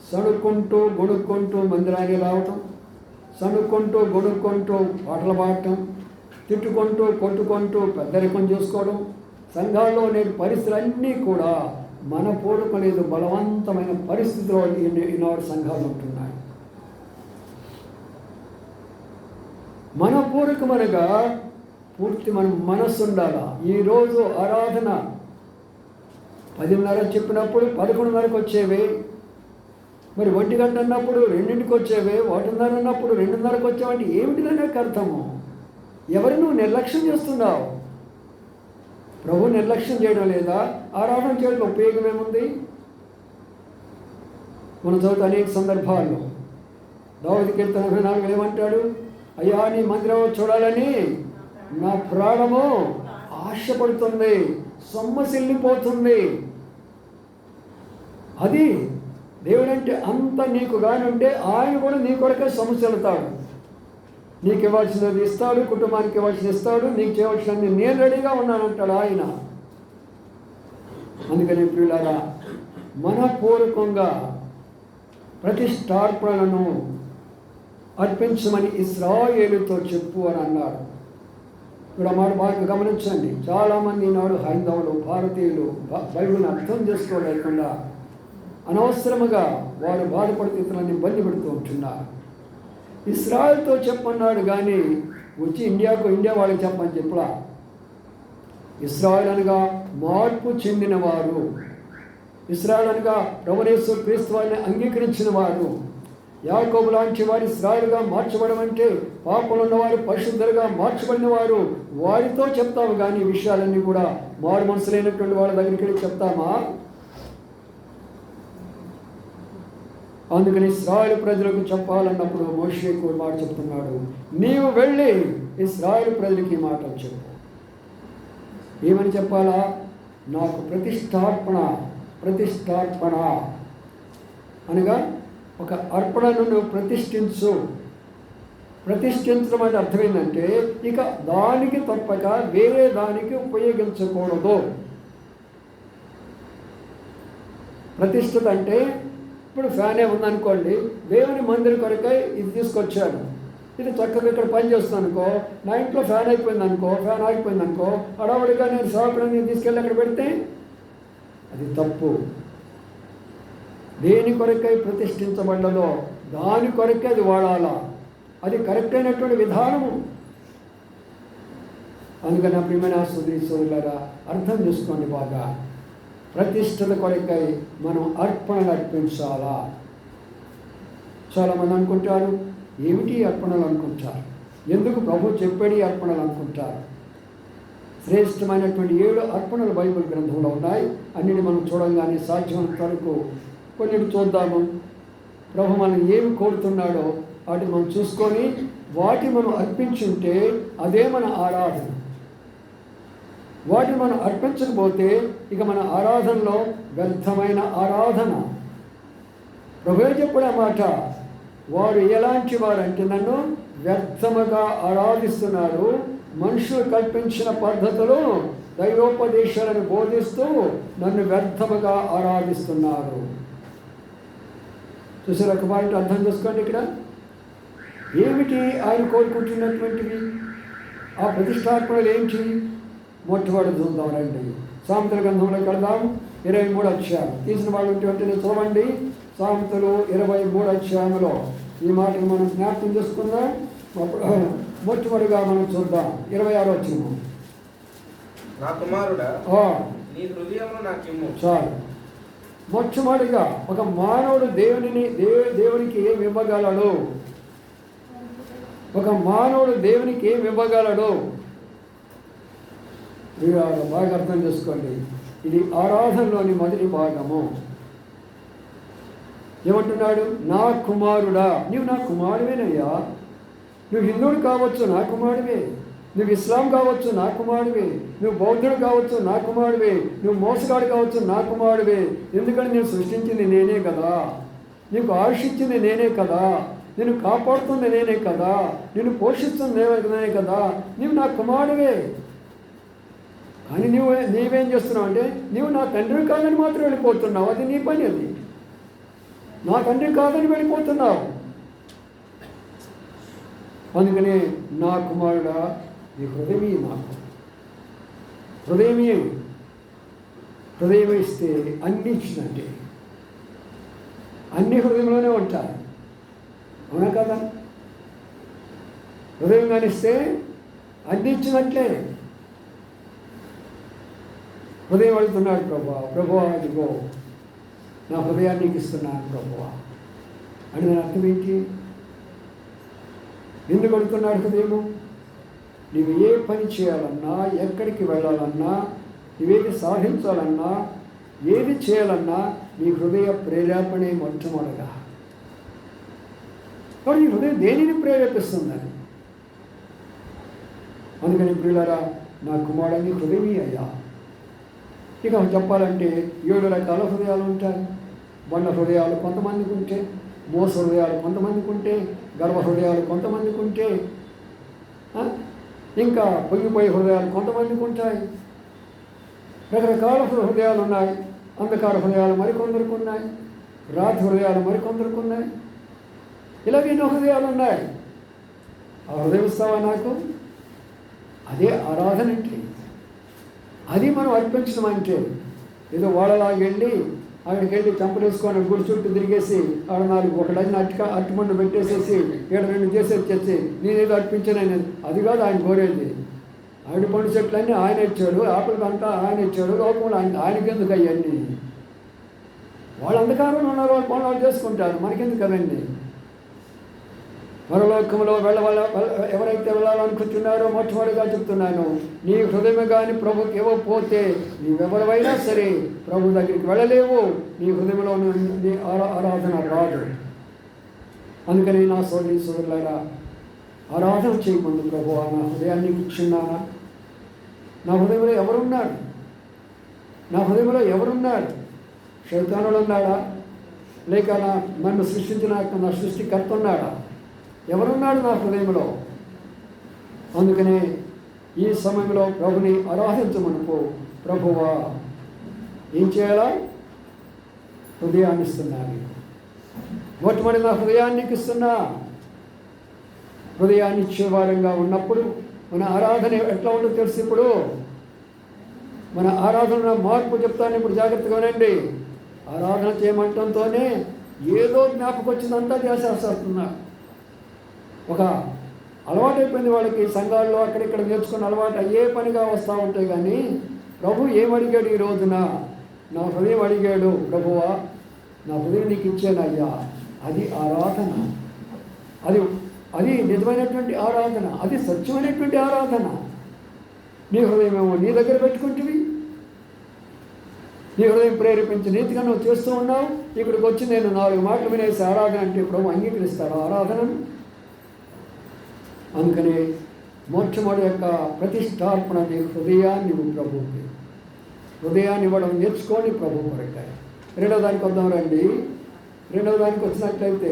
[SPEAKER 1] సణుక్కుంటూ గొణుక్కుంటూ మందిరానికి రావటం, సణుక్కుంటూ గొణుక్కుంటూ పాటలు పాడటం, తిట్టుకుంటూ కొట్టుకుంటూ పెద్దరికం చేసుకోవడం, సంఘాల్లో నేటి పరిస్థితులన్నీ కూడా మనపూర్వకం లేదు, బలవంతమైన పరిస్థితిలో ఈనాడు సంఘాలు ఉంటున్నాయి. మనపూర్వకమనగా పూర్తి మన మనస్సు ఉండాలా. ఈరోజు ఆరాధన 10:30 చెప్పినప్పుడు 11:30కి వచ్చేవి, మరి 1 గంట అన్నప్పుడు 2ంటికి వచ్చేవి, 1:30 అన్నప్పుడు 2:30కి వచ్చావంటే ఏమిటి నాకు అర్థము? ఎవరు నువ్వు నిర్లక్ష్యం చేస్తున్నావు? ప్రభు నిర్లక్ష్యం చేయడం లేదా? ఆరాధన చేయడం ఉపయోగం ఏముంది? మన చదువుతా అనేక సందర్భాల్లో దావీదు కీర్తన 84 ఏమంటాడు? అయ్యా నీ మందిరం చూడాలని నా ప్రాణము ఆశపడుతుంది, సొమ్మసిల్లిపోతుంది. అది దేవుడంటే అంత నీకు కానుంటే ఆయన కూడా నీ కొరకే సొమ్మసిల్లుతాడు. నీకు ఇవ్వాల్సినది ఇస్తాడు, కుటుంబానికి ఇవ్వాల్సినది ఇస్తాడు, నీకు చేయవలసినది నేను రెడీగా ఉన్నానంటాడు ఆయన. అందుకని ప్రియులారా, మనపూర్వకంగా ప్రతిష్టార్పణలను అర్పించమని ఇశ్రాయేలుతో చెప్పు అని అన్నాడు. ఇక్కడ మాట బాగా గమనించండి. చాలామంది ఈనాడు హైందవులు, భారతీయులు బైబిల్ని అర్థం చేసుకోలేకుండా అనవసరముగా వారు బాధపడుతూ ఇతరులని ఇబ్బంది పెడుతూ ఉంటున్నారు. ఇశ్రాయేలుతో చెప్పన్నాడు కానీ వచ్చి ఇండియా వాళ్ళకి చెప్పని చెప్పలా. ఇశ్రాయేలు అనగా మార్పు చెందిన వారు, ఇశ్రాయేలు అనగా ప్రభువు యేసు క్రీస్తు వారిని అంగీకరించిన వారు, యాకోబు లాంటి వారి ఇశ్రాయేలుగా మార్చబడమంటే, పాపంలో ఉన్నవారు పరిశుద్ధులుగా మార్చబడిన వారు, వారితో చెప్తాము. కానీ ఈ విషయాలన్నీ కూడా మారు మనసులైనటువంటి వాళ్ళ దగ్గరికి వెళ్ళి చెప్తామా? అందుకని ఇశ్రాయేలు ప్రజలకు చెప్పాలన్నప్పుడు మోషేకు మాట చెప్తున్నాడు, నీవు వెళ్ళి ఇశ్రాయేలు ప్రజలకి ఈ మాటలు చెప్పు. ఏమని చెప్పాలా? నాకు ప్రతిష్టార్పణ అనగా ఒక అర్పణను నువ్వు ప్రతిష్ఠించు. ప్రతిష్ఠించడం అంటే అర్థం ఏంటంటే, ఇక దానికి తప్పక వేరే దానికి ఉపయోగించకూడదు. ప్రతిష్ఠిత అంటే ఇప్పుడు ఫ్యానే ఉందనుకోండి, దేవుని మందిరం కొరకై ఇది తీసుకొచ్చాను, ఇది చక్కగా ఇక్కడ పని చేస్తాను అనుకో, నా ఇంట్లో ఫ్యాన్ అయిపోయింది అనుకో, ఫ్యాన్ ఆగిపోయింది అనుకో, హడావుడిగా నేను సేవకుడిని తీసుకెళ్ళి అక్కడ పెడితే అది తప్పు. దేని కొరకై ప్రతిష్ఠించబడ్డదో దాని కొరకే అది వాడాలా. అది కరెక్ట్ అయినటువంటి విధానము. అందుకని నా ప్రియమైన సోదరులారా, అర్థం చేసుకోండి బాగా. ప్రతిష్ఠత కొరకై మనం అర్పణలు అర్పించాలా. చాలామంది అనుకుంటారు, ఏమిటి అర్పణలు అనుకుంటారు, ఎందుకు ప్రభు చెప్పేది అర్పణలు అనుకుంటారు. శ్రేష్టమైనటువంటి 7 అర్పణలు బైబిల్ గ్రంథంలో ఉన్నాయి. అన్నిటి మనం చూడంగానే సాధ్యమైనంత వరకు కొన్నిటి చూద్దాము. ప్రభు మనం ఏమి కోరుతున్నాడో వాటిని మనం చూసుకొని వాటిని మనం అర్పించుంటే అదే మన ఆరాధన. వాటిని మనం అర్పించకపోతే ఇక మన ఆరాధనలో వ్యర్థమైన ఆరాధన. ప్రభువే చెప్పిన మాట, వారు ఎలాంటి వారంటే నన్ను వ్యర్థముగా ఆరాధిస్తున్నారు, మనుషులు కల్పించిన పద్ధతులు దైవోపదేశాలను బోధిస్తూ నన్ను వ్యర్థముగా ఆరాధిస్తున్నారు. చూసారు, ఒక పాయింట్ అర్థం చేసుకోండి. ఇక్కడ ఏమిటి ఆయన కోరుకుంటున్నటువంటివి? ఆ ప్రతిష్టార్పణలు ఏంటి? మొట్టమొదటి చూద్దాం రండి. సామెతల గ్రంథంలోకి వెళదాం. 23వ అధ్యాయం తీసిన వాళ్ళు ఉంటే చూడండి. సామెతలు 23వ అధ్యాయంలో ఈ మాటను మనం జ్ఞాపకం చేసుకుందాం. మొట్టమొదటిగా మనం చూద్దాం 26వ వచనం.
[SPEAKER 2] నా కుమారుడా, నీ హృదయమును నాకిమ్ము.
[SPEAKER 1] చాలు. మొట్టమొదటిగా ఒక మానవుడు దేవునికి ఏమి ఇవ్వగలడు? ఒక మానవుడు దేవునికి ఏమి ఇవ్వగలడు? బాగా అర్థం చేసుకోండి. ఇది ఆరాధనలోని మొదటి భాగము. ఏమంటున్నాడు? నా కుమారుడా, నీవు నా కుమారువేనయ్యా. నువ్వు హిందువుడు కావచ్చు, నా కుమారువే. నువ్వు ఇస్లాం కావచ్చు, నా కుమారువే. నువ్వు బౌద్ధుడు కావచ్చు, నా కుమారువే. నువ్వు మోసగాడు కావచ్చు, నా కుమారువే. ఎందుకంటే నేను సృష్టించింది నేనే కదా, నీకు ఆశించింది నేనే కదా, నేను కాపాడుతుంది నేనే కదా, నేను పోషిస్తుంది నేనే కదా. నీవు నా కుమారువే. కానీ నీవేం చేస్తున్నావు అంటే, నీవు నా తండ్రి కాదని మాత్రం వెళ్ళిపోతున్నావు. అది నీ పని. అది నా తండ్రి కాదని వెళ్ళిపోతున్నావు. అందుకనే నా కుమారుడా, నీ హృదయమే నాకు. హృదయం ఇస్తే అన్ని ఇచ్చినట్టే. అన్ని హృదయంలోనే ఉంటాయి. అవునా కదా? హృదయం కానిస్తే అన్ని ఇచ్చినట్లే. హృదయం అడుగుతున్నాడు, ప్రభువా అదిగో నా హృదయాన్ని నీకు ఇస్తున్నాను ప్రభువా అని. దాని అర్థం ఏంటి? ఎందుకు అడుగుతున్నాడు హృదయము? నీవు ఏ పని చేయాలన్నా, ఎక్కడికి వెళ్ళాలన్నా, నువ్వేది సాధించాలన్నా, ఏది చేయాలన్నా నీ హృదయ ప్రేరేపణే మొట్టమొదటిగా. కాబట్టి ఈ హృదయం దేనిని ప్రేరేపిస్తుందని. అందుకని ప్రియులారా, నా కుమారుని హృదయమే అయ్యా. ఇక చెప్పాలంటే 7 రకాల హృదయాలు ఉంటాయి. బండ హృదయాలు కొంతమందికి ఉంటే, మోస హృదయాలు కొంతమందికి ఉంటే, గర్వ హృదయాలు కొంతమందికి ఉంటే, ఇంకా పొంగిపోయే హృదయాలు కొంతమందికి ఉంటాయి. రకరకాల హృదయాలు ఉన్నాయి. అంధకార హృదయాలు మరికొందరికి ఉన్నాయి, రాతి హృదయాలు మరికొందరికి ఉన్నాయి. ఇలాగ ఎన్నో హృదయాలు ఉన్నాయి. ఆ హృదయం ఇస్తావా నాకు? అదే ఆరాధన అంటే. అది మనం అర్పించడం అంటే. ఏదో వాళ్ళలాగా వెళ్ళి అక్కడికి వెళ్ళి చంపలేసుకొని గుడి చుట్టూ తిరిగేసి ఆడ 1 డజన్ అరటిపండు పెట్టేసేసి 7 చేసేది తెచ్చి నేనేదో అర్పించాను. అది కాదు ఆయన కోరేది. అరటిపండు చెట్లన్నీ ఆయన ఇచ్చాడు, ఆపిల్ అంతా ఆయన ఇచ్చాడు, లోకంలో ఆయనకెందుకు అవన్నీ? వాళ్ళు అంధకారంలో ఉన్నారు, వాళ్ళ పనులు వాళ్ళు చేసుకుంటారు, మనకెందుకు అవన్నీ? పరలోకంలో ఎవరైతే వెళ్ళాలనుకుంటున్నారో మొట్టమొదటిగా చెప్తున్నాను, నీ హృదయం కానీ ప్రభుకి ఇవ్వకపోతే నీవెవరైనా సరే ప్రభు దగ్గరికి వెళ్ళలేవు. నీ హృదయంలో నీ ఆరాధన రాదు. అందుకని నా సోదరి సోదరులారా, ఆరాధన చేయకుండా ప్రభువా నా హృదయాన్ని ఇచ్చున్నానా? నా హృదయంలో ఎవరున్నారు? నా హృదయంలో ఎవరున్నారు? శైతానుడు ఉన్నాడా? లేక నన్ను సృష్టించిన నా సృష్టికర్త ఉన్నాడా? ఎవరున్నాడు నా హృదయంలో? అందుకనే ఈ సమయంలో ప్రభుని ఆరాధించమనుకో. ప్రభువా ఏం చేయాలా? హృదయాన్ని ఇస్తున్నాను. మొట్టమొదటి నా హృదయాన్ని ఇస్తున్నా. హృదయాన్ని ఇచ్చేవారంగా ఉన్నప్పుడు మన ఆరాధన ఎట్లా ఉందో తెలుసు. ఇప్పుడు మన ఆరాధన మార్పు చెప్తాను. ఇప్పుడు జాగ్రత్తగా వినండి. ఆరాధన చేయమంటంతోనే ఏదో జ్ఞాపకం వచ్చిందంతా చేసేస్తున్నా. ఒక అలవాటైపోయింది వాళ్ళకి. సంఘాల్లో అక్కడిక్కడ నేర్చుకున్న అలవాటు అయ్యే పనిగా వస్తూ ఉంటాయి. కానీ ప్రభు ఏమడిగాడు ఈ రోజున? నా హృదయం అడిగాడు, ప్రభువా నా హృదయం నీకు ఇచ్చానయ్యా. అది ఆరాధన. అది నిజమైనటువంటి ఆరాధన. అది సత్యమైనటువంటి ఆరాధన. నీ హృదయం ఏమో నీ దగ్గర పెట్టుకుంటువి. నీ హృదయం ప్రేరేపించి నీతిగా నువ్వు చేస్తూ ఉన్నావు. ఇక్కడికి వచ్చి నేను 4 మాటలు వినేసి ఆరాధన అంటే ప్రభు అంగీకరిస్తాడు ఆరాధనను. అందుకని మొట్టమొదటి యొక్క ప్రతిష్టార్పణ నీ హృదయాన్ని ప్రభువుకి. హృదయాన్ని ఇవ్వడం నేర్చుకొని ప్రభు కొరకాయి. రెండవ దానికి వద్దాం రండి. రెండవ దానికి వచ్చినట్లయితే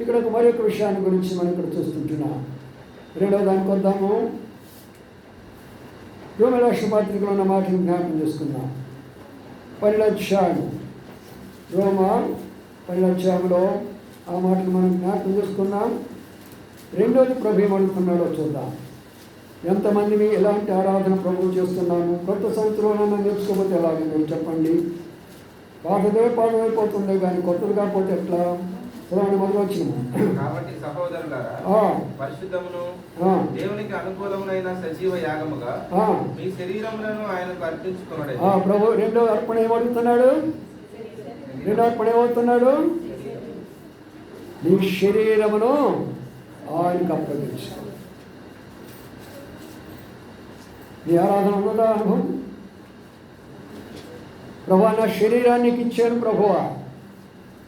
[SPEAKER 1] ఇక్కడ మరొక విషయాన్ని గురించి మనం ఇక్కడ చూస్తుంటున్నాం. రెండవ దానికి వద్దాము. రోమరాష్ట్ర పత్రికలో ఉన్న మాటను జ్ఞాపకం చేసుకుందాం. 12వ అధ్యాయం, రోమా 12వ అధ్యాయంలో ఆ మాటను మనం జ్ఞాపకం చేసుకున్నాం. రెండోది ప్రభు ఏమడుగుతున్నాడో చూద్దాం. ఎంతమందిని ఎలాంటి ఆరాధన ప్రభువు చేస్తున్నాము? కొత్త సంవత్సరంలో నేర్చుకోకపోతే ఎలాగే మీరు చెప్పండి. పాతదైపోతుంది కానీ కొత్తది కాకపోతే ఎట్లా? మొదలు వచ్చిన
[SPEAKER 2] కాబట్టి సహోదరులారా, పరిశుద్ధమును దేవునికి అనుకూలమునైన సజీవ యాగముగా మీ శరీరములను ఆయనకు అర్పించుకున్నాడు.
[SPEAKER 1] ప్రభు రెండో అర్పణ ఏమడుగుతున్నాడు? రెండో అర్పణ ఏమవుతున్నాడు? నీ శరీరమును ఆయనకు అప్పగించు. నీ ఆరాధన ఉన్నదా అనుభవం? ప్రభువా నా శరీరానికి ఇచ్చాను. ప్రభువా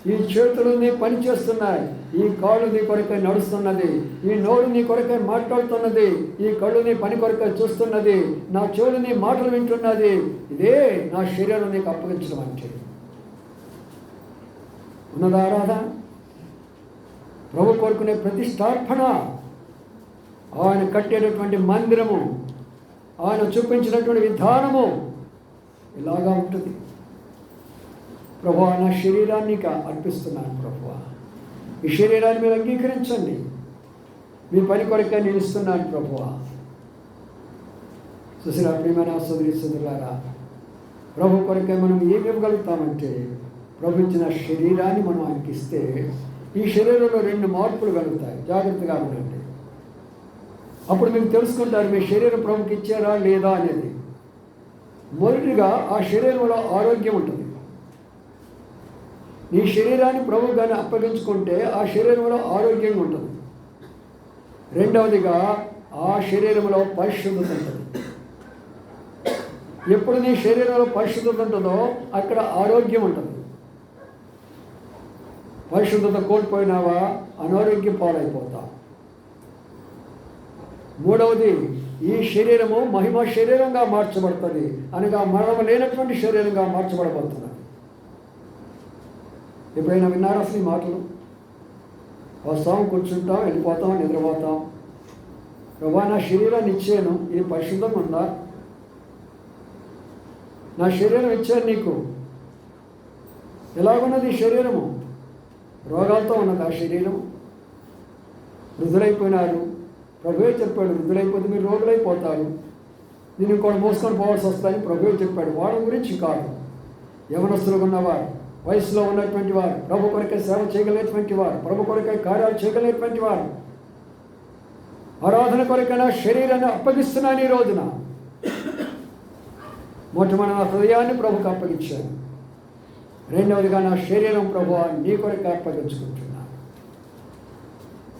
[SPEAKER 1] ఈ చేతులు నీ పని చేస్తున్నాయి, ఈ కాళ్ళు నీ కొరకై నడుస్తున్నది, ఈ నోరు నీ కొరకై మాట్లాడుతున్నది, ఈ కళ్ళు నీ పని కొరకై చూస్తున్నది, నా చెవులు నీ మాటలు వింటున్నది. ఇదే నా శరీరం నీకు అప్పగించడం అంటే. ఉన్నదా ఆరాధన? ప్రభు కోరుకునే ప్రతిష్టార్పణ, ఆయన కట్టేటటువంటి మందిరము, ఆయన చూపించినటువంటి విధానము ఇలాగా ఉంటుంది. ప్రభువా నా శరీరాన్ని అర్పిస్తున్నాను. ప్రభువా ఈ శరీరాన్ని మీరు అంగీకరించండి. మీ పని కొరకే నేను ఇస్తున్నాను. ప్రభువా చూసిరా ప్రియమైన సోదరి సోదరులారా, ప్రభు కొరకే మనం ఏమి ఇవ్వగలుగుతామంటే ప్రభు ఇచ్చిన శరీరాన్ని మనం ఆయనకి ఇస్తే ఈ శరీరంలో 2 మార్పులు కలుగుతాయి. జాగ్రత్తగా ఉండండి. అప్పుడు మీకు తెలుసుకుంటారు మీ శరీరం ప్రభుకి ఇచ్చారా లేదా అనేది. మొదటిగా ఆ శరీరంలో ఆరోగ్యం ఉంటుంది. నీ శరీరాన్ని ప్రభు కానీ అప్పగించుకుంటే ఆ శరీరంలో ఆరోగ్యంగా ఉంటుంది. రెండవదిగా ఆ శరీరంలో పరిశుద్ధత ఉంటుంది. ఎప్పుడు నీ శరీరంలో పరిశుద్ధత ఉంటుందో అక్కడ ఆరోగ్యం ఉంటుంది. పరిశుద్ధత కోల్పోయినావా అనారోగ్యం పాలైపోతావు. మూడవది ఈ శరీరము మహిమ శరీరంగా మార్చబడుతుంది, అనగా మరణం లేనటువంటి శరీరంగా మార్చబడబోతున్నది. ఎప్పుడైనా విన్నారా అసలు ఈ మాటలు? వస్తాం, కూర్చుంటాం, వెళ్ళిపోతాం, నిద్రపోతాం. ప్రభా నా శరీరాన్ని ఇచ్చాను, ఇది పరిశుద్ధంగా ఉందా? నా శరీరం ఇచ్చాను నీకు, ఎలాగున్నది ఈ శరీరము? రోగాలతో ఉన్నది ఆ శరీరం. వృద్ధులైపోయినారు. ప్రభువే చెప్పాడు, వృద్ధులైపోతే మీరు రోగులైపోతారు, నేను ఇంకోటి మోసుకొని పోవాల్సి వస్తుందని ప్రభువే చెప్పాడు. వాళ్ళ గురించి కాదు, యవనస్తులుగా ఉన్నవారు, వయసులో ఉన్నటువంటి వారు, ప్రభు కొరకే సేవ చేయగలిగేటువంటి వారు, ప్రభు కొరకే కార్యాలు చేయగలిగేటువంటి వారు, ఆరాధన కొరకైనా శరీరాన్ని అప్పగిస్తున్నాను ఈ రోజున. మొట్టమొదటి నా హృదయాన్ని ప్రభుకు అప్పగించాను. రెండవదిగా నా శరీరం ప్రభువా నీ కొరకు అప్పగించుకుంటున్నాను.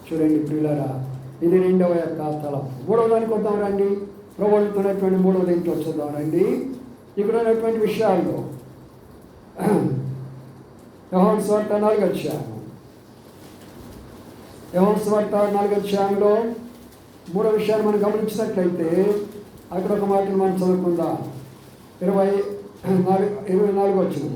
[SPEAKER 1] చూడండి ప్రియులారా, ఇది 2వ యొక్క స్థలం. 3వ దానికి వద్దాం రండి. ప్రభుత్వమైనటువంటి 3వ దీంట్లో చూద్దాం రండి. ఇక్కడ ఉన్నటువంటి విషయాల్లో యోహాను సువార్త 4వ అధ్యాయం. యోహాను సువార్త 4వ అధ్యాయంలో 3వ విషయాన్ని మనం గమనించినట్లయితే అక్కడ ఒక మాటను మనం చదువుకుందాం. 24 వచ్చిన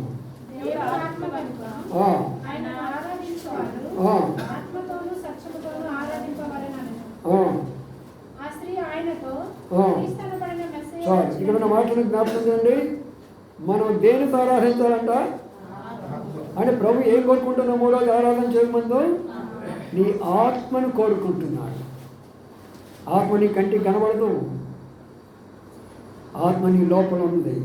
[SPEAKER 1] చాలు. ఇక్కడ ఉన్న మాటను జ్ఞాపకం చేయండి. మనం దేనితో ఆరాధించాలంట అంటే ప్రభు ఏం కోరుకుంటున్నా? 3వది ఆరాధన చేయకముందు నీ ఆత్మను కోరుకుంటున్నాడు. ఆత్మ నీ కంటికి కనబడదు, ఆత్మ నీ లోపల ఉంది.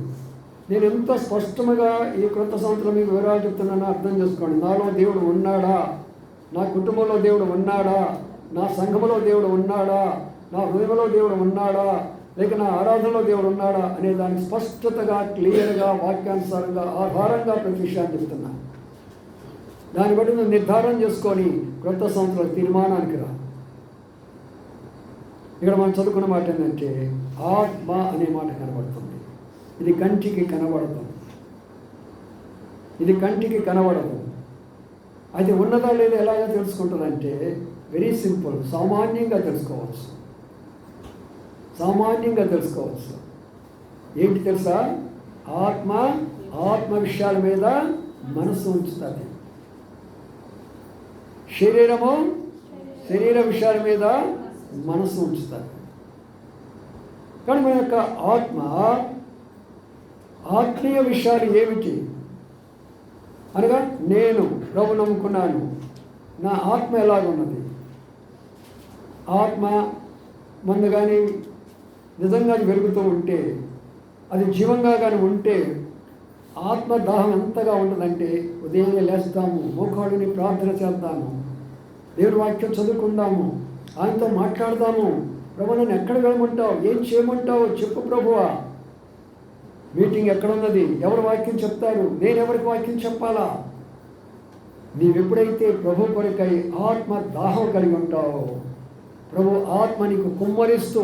[SPEAKER 1] నేను ఎంతో స్పష్టంగా ఈ క్రొత్త సంవత్సరం మీకు వివరాలు చెప్తున్నానో అర్థం చేసుకోండి. నాలో దేవుడు ఉన్నాడా, నా కుటుంబంలో దేవుడు ఉన్నాడా, నా సంఘములో దేవుడు ఉన్నాడా, నా హృదయంలో దేవుడు ఉన్నాడా, లేక నా ఆరాధనలో దేవుడు ఉన్నాడా అనే దానికి స్పష్టతగా క్లియర్గా వాక్యానుసారంగా ఆధారంగా ప్రతి విషయాన్ని చెప్తున్నా. దాన్ని బట్టి నువ్వు నిర్ధారణ చేసుకొని క్రొత్త సంవత్సరం తీర్మానానికి రా. ఇక్కడ మనం చదువుకున్న మాట ఏంటంటే ఆత్మ అనే మాట కనబడుతుంది. ఇది కంటికి కనబడదు, ఇది కంటికి కనబడదు. అది ఉన్నదా లేదా ఎలాగో తెలుసుకుంటుందంటే వెరీ సింపుల్, సామాన్యంగా తెలుసుకోవచ్చు. ఏంటి తెలుసా? ఆత్మ విషయాల మీద మనసు ఉంచుతుంది. శరీర విషయాల మీద మనసు ఉంచుతుంది. కానీ మన యొక్క ఆత్మీయ విషయాలు ఏమిటి అనగా, నేను ప్రభు నమ్ముకున్నాను, నా ఆత్మ ఎలాగున్నది? ఆత్మ మందు కానీ నిజంగా అది వెలుగుతూ ఉంటే, అది జీవంగా కానీ ఉంటే ఆత్మదాహం ఎంతగా ఉంటుందంటే ఉదయాన్నే లేస్తాము, మోకాళ్ళని ప్రార్థన చేద్దాము, దేవుని వాక్యం చదువుకుందాము, ఆయనతో మాట్లాడదాము. ప్రభు నన్ను ఎక్కడ వెళ్ళమంటావు, ఏం చేయమంటావు చెప్పు ప్రభువా. మీటింగ్ ఎక్కడున్నది, ఎవరు వాక్యం చెప్తారు, నేను ఎవరికి వాక్యం చెప్పాలా? నీవెప్పుడైతే ప్రభు కొరకై ఆత్మ దాహం కలిగి ఉంటావో ప్రభు ఆత్మ నీకు కుమ్మరిస్తూ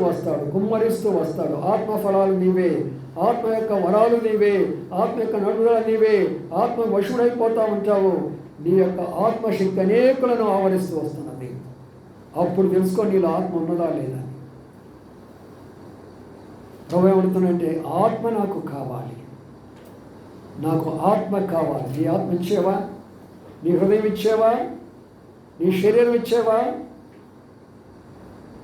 [SPEAKER 1] వస్తాడు. ఆత్మ ఫలాలు నీవే, ఆత్మ యొక్క వరాలు నీవే, ఆత్మ యొక్క నడుదల నీవే, ఆత్మ వశుడైపోతూ ఉంటావు. నీ యొక్క ఆత్మశక్తి అనేకులను ఆవరిస్తూ వస్తున్నది. అప్పుడు తెలుసుకో నీలో ఆత్మ ఉన్నదా లేదా. ప్రభు ఏమడుతుందంటే ఆత్మ నాకు కావాలి, నాకు ఆత్మ కావాలి. నీ ఆత్మ ఇచ్చేవా? నీ హృదయం ఇచ్చేవా? నీ శరీరం ఇచ్చేవా?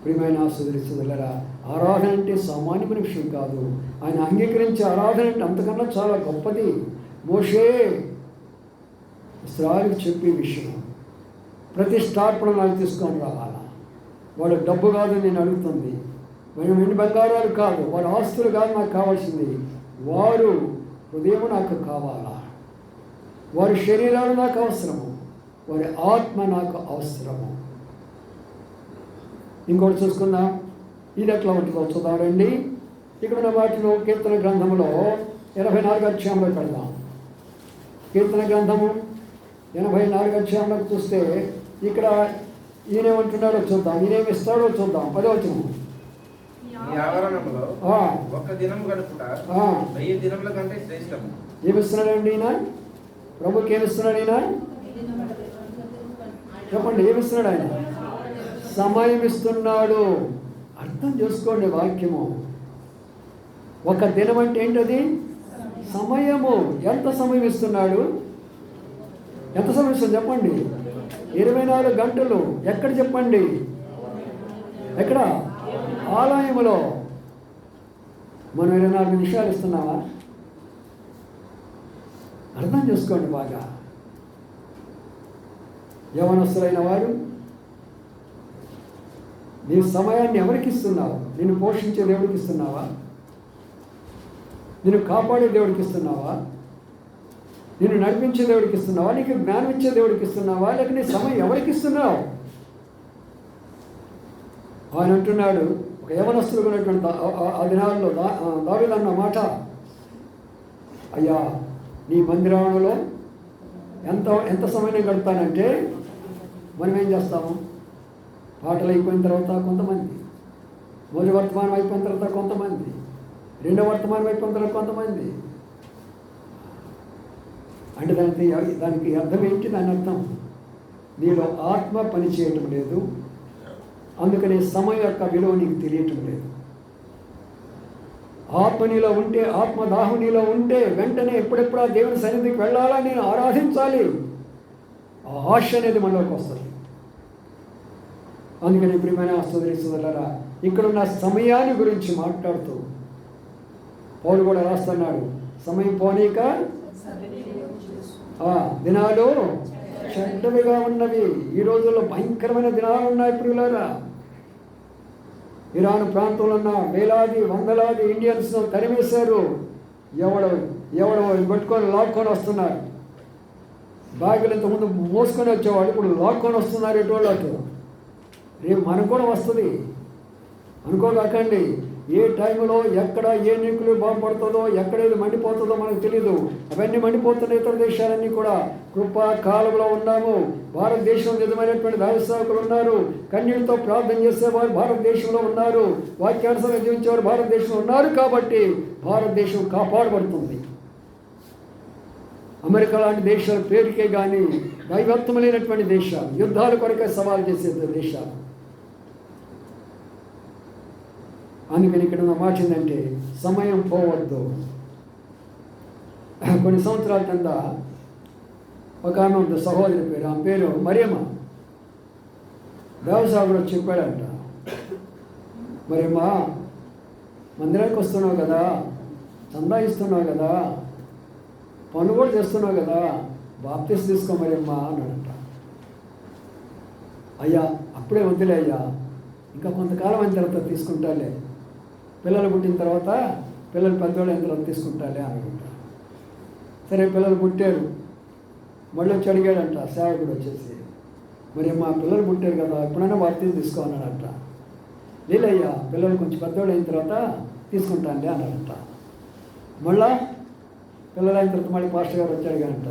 [SPEAKER 1] ప్రియమైన సోదరులారా, ఆరాధన అంటే సామాన్యమైన విషయం కాదు. ఆయన అంగీకరించే ఆరాధన అంటే అంతకన్నా చాలా గొప్పది. మోషే ఇశ్రాయేలుకు చెప్పే విషయం, ప్రతిష్టార్పణ నాకు తీసుకొని రావాలా. వాడు డబ్బు కాదు నేను అడుగుతుంది, మేము వెండి బంగారాలు కాదు, వారి ఆస్తులు కాదు నాకు కావాల్సింది, వారు హృదయం నాకు కావాలా, వారి శరీరాలు నాకు అవసరము, వారి ఆత్మ నాకు అవసరము. ఇంకోటి చూసుకుందాం, ఇది ఎట్లా ఉంటుందో చూద్దామండి. ఇక్కడ ఉన్న వాటిలో కీర్తన గ్రంథంలో 84వ అధ్యాయంలో పెడదాం. కీర్తన గ్రంథము 84వ అధ్యాయంలోకి చూస్తే ఇక్కడ ఈయనేమంటున్నాడో చూద్దాం, ఈయనేమి ఇస్తాడో చూద్దాం. 10వ వచనం,
[SPEAKER 2] ఒక్క దినం గడుపుట 1000 దినముల కంటే శ్రేష్టము.
[SPEAKER 1] ఏమిస్తున్నాడండి ఈయన? ప్రభుకి ఏమిస్తున్నాడు ఈయన? చెప్పండి, ఏమిస్తున్నాడు ఆయన? సమయం ఇస్తున్నాడు. అర్థం చేసుకోండి వాక్యము. ఒక దినం అంటే ఏంటది? సమయము. ఎంత సమయం ఇస్తున్నాడు? ఎంత సమయం ఇస్తుంది చెప్పండి? 24 గంటలు. ఎక్కడ చెప్పండి? ఎక్కడ? ఆలయములో. మనం 24 నిమిషాలు ఇస్తున్నావా? అర్థం చేసుకోండి బాగా. యవనస్తులైన వారు, నీ సమయాన్ని ఎవరికి ఇస్తున్నావు? నిన్ను పోషించే దేవుడికి ఇస్తున్నావా? నిన్ను కాపాడే దేవుడికి ఇస్తున్నావా? నిన్ను నడిపించే దేవుడికి ఇస్తున్నావా? నీకు జ్ఞానం ఇచ్చే దేవుడికి ఇస్తున్నావా? లేక నీ సమయం ఎవరికి ఇస్తున్నావు? ఆయన అంటున్నాడు, ఒక యవనస్తులు ఉన్నటువంటి ఆ దినాల్లో దావీదు అన్న మాట, అయ్యా నీ మందిరంలో ఎంత సమయం గడుపుతానంటే, మనం ఏం చేస్తాము? పాటలు అయిపోయిన తర్వాత కొంతమంది, మొదటి వర్తమానం అయిపోయిన తర్వాత కొంతమంది, రెండో వర్తమానం అయిపోయిన తర్వాత కొంతమంది. అంటే దానికి అర్థం ఏంటి? దాని అర్థం నీలో ఆత్మ పని చేయటం లేదు, అందుకని సమయం యొక్క విలువ నీకు తెలియటం లేదు. ఆత్మ నీలో ఉంటే, ఆత్మదాహం నీలో ఉంటే వెంటనే ఎప్పుడెప్పుడు ఆ దేవుని సన్నిధికి వెళ్ళాలా, నేను ఆరాధించాలి, ఆ ఆశ అనేది మనలోకి వస్తుంది. అందుకని ప్రియమైన సోదరి సోదరులారా, ఇక్కడున్న సమయాన్ని గురించి మాట్లాడుతూ పౌలు కూడా రాస్తున్నాడు, సమయం పోనీక దినాలు చెడ్డవిగా ఉన్నవి. ఈ రోజుల్లో భయంకరమైన దినాలు ఉన్నాయి ప్రియులారా. ఇరాన్ ప్రాంతంలో ఉన్న వేలాది వందలాది ఇండియన్స్ తరిమేశారు. ఎవడో పట్టుకొని లాక్కొని వస్తున్నారు. బ్యాగులు ఇంతకుముందు మోసుకొని వచ్చేవాడు, ఇప్పుడు లాక్కొని వస్తున్నారు ఎటువంటి. రేపు మనకు కూడా వస్తుంది అనుకోకండి. ఏ టైంలో ఎక్కడ ఏ న్యూక్లియర్ బాంబు పడుతుందో, ఎక్కడ ఏది మండిపోతుందో మనకు తెలియదు. అవన్నీ మండిపోతున్న ఇతర దేశాలన్నీ కూడా కృపా కాలంలో ఉన్నాము. భారతదేశం నిజమైనటువంటి వ్యవసాయకులు ఉన్నారు, కన్నీటితో ప్రార్థన చేసేవారు భారతదేశంలో ఉన్నారు, వాక్యానుసారం జీవించేవారు భారతదేశంలో ఉన్నారు. కాబట్టి భారతదేశం కాపాడబడుతుంది. అమెరికా లాంటి దేశాల పేరుకే కానీ దైవత్వమైనటువంటి దేశాలు, యుద్ధాల కొరకే సవాల్ చేసే దేశాలు. అందుకని ఇక్కడ ఉన్న మాట ఏంటంటే సమయం పోవద్దు. కొన్ని సంవత్సరాల కింద ఒక ఆమె ఉంది, సహోదరి పేరు, ఆమె పేరు మరియమ్మ. దేవసాగుడు చెప్పాడంట, మరియమ్మ మందిరానికి వస్తున్నావు కదా, చందా ఇస్తున్నావు కదా, పనులు కూడా చేస్తున్నావు కదా, బాప్తిసం తీసుకో మరియమ్మ అన్నాడంట. అయ్యా అప్పుడే వద్దులే అయ్యా, ఇంకా కొంతకాలం అయిన తర్వాత తీసుకుంటాలే, పిల్లలు పుట్టిన తర్వాత, పిల్లలు పెద్దవాళ్ళు అయిన తర్వాత తీసుకుంటాలే అనుకుంటా. సరే పిల్లలు పుట్టారు, మళ్ళీ వచ్చి అడిగాడంట సేవకుడు వచ్చేసి, మరి మా పిల్లలు పుట్టారు కదా ఎప్పుడైనా బాప్తిసం తీసుకో అన్నాడంట. లేదయ్యా పిల్లలు కొంచెం పెద్దవాళ్ళు అయిన తర్వాత తీసుకుంటానులే అన్నాడంట. మళ్ళా పిల్లలు అయిన తర్వాత మళ్ళీ పాస్టర్ గారు వచ్చి అడిగాడంట,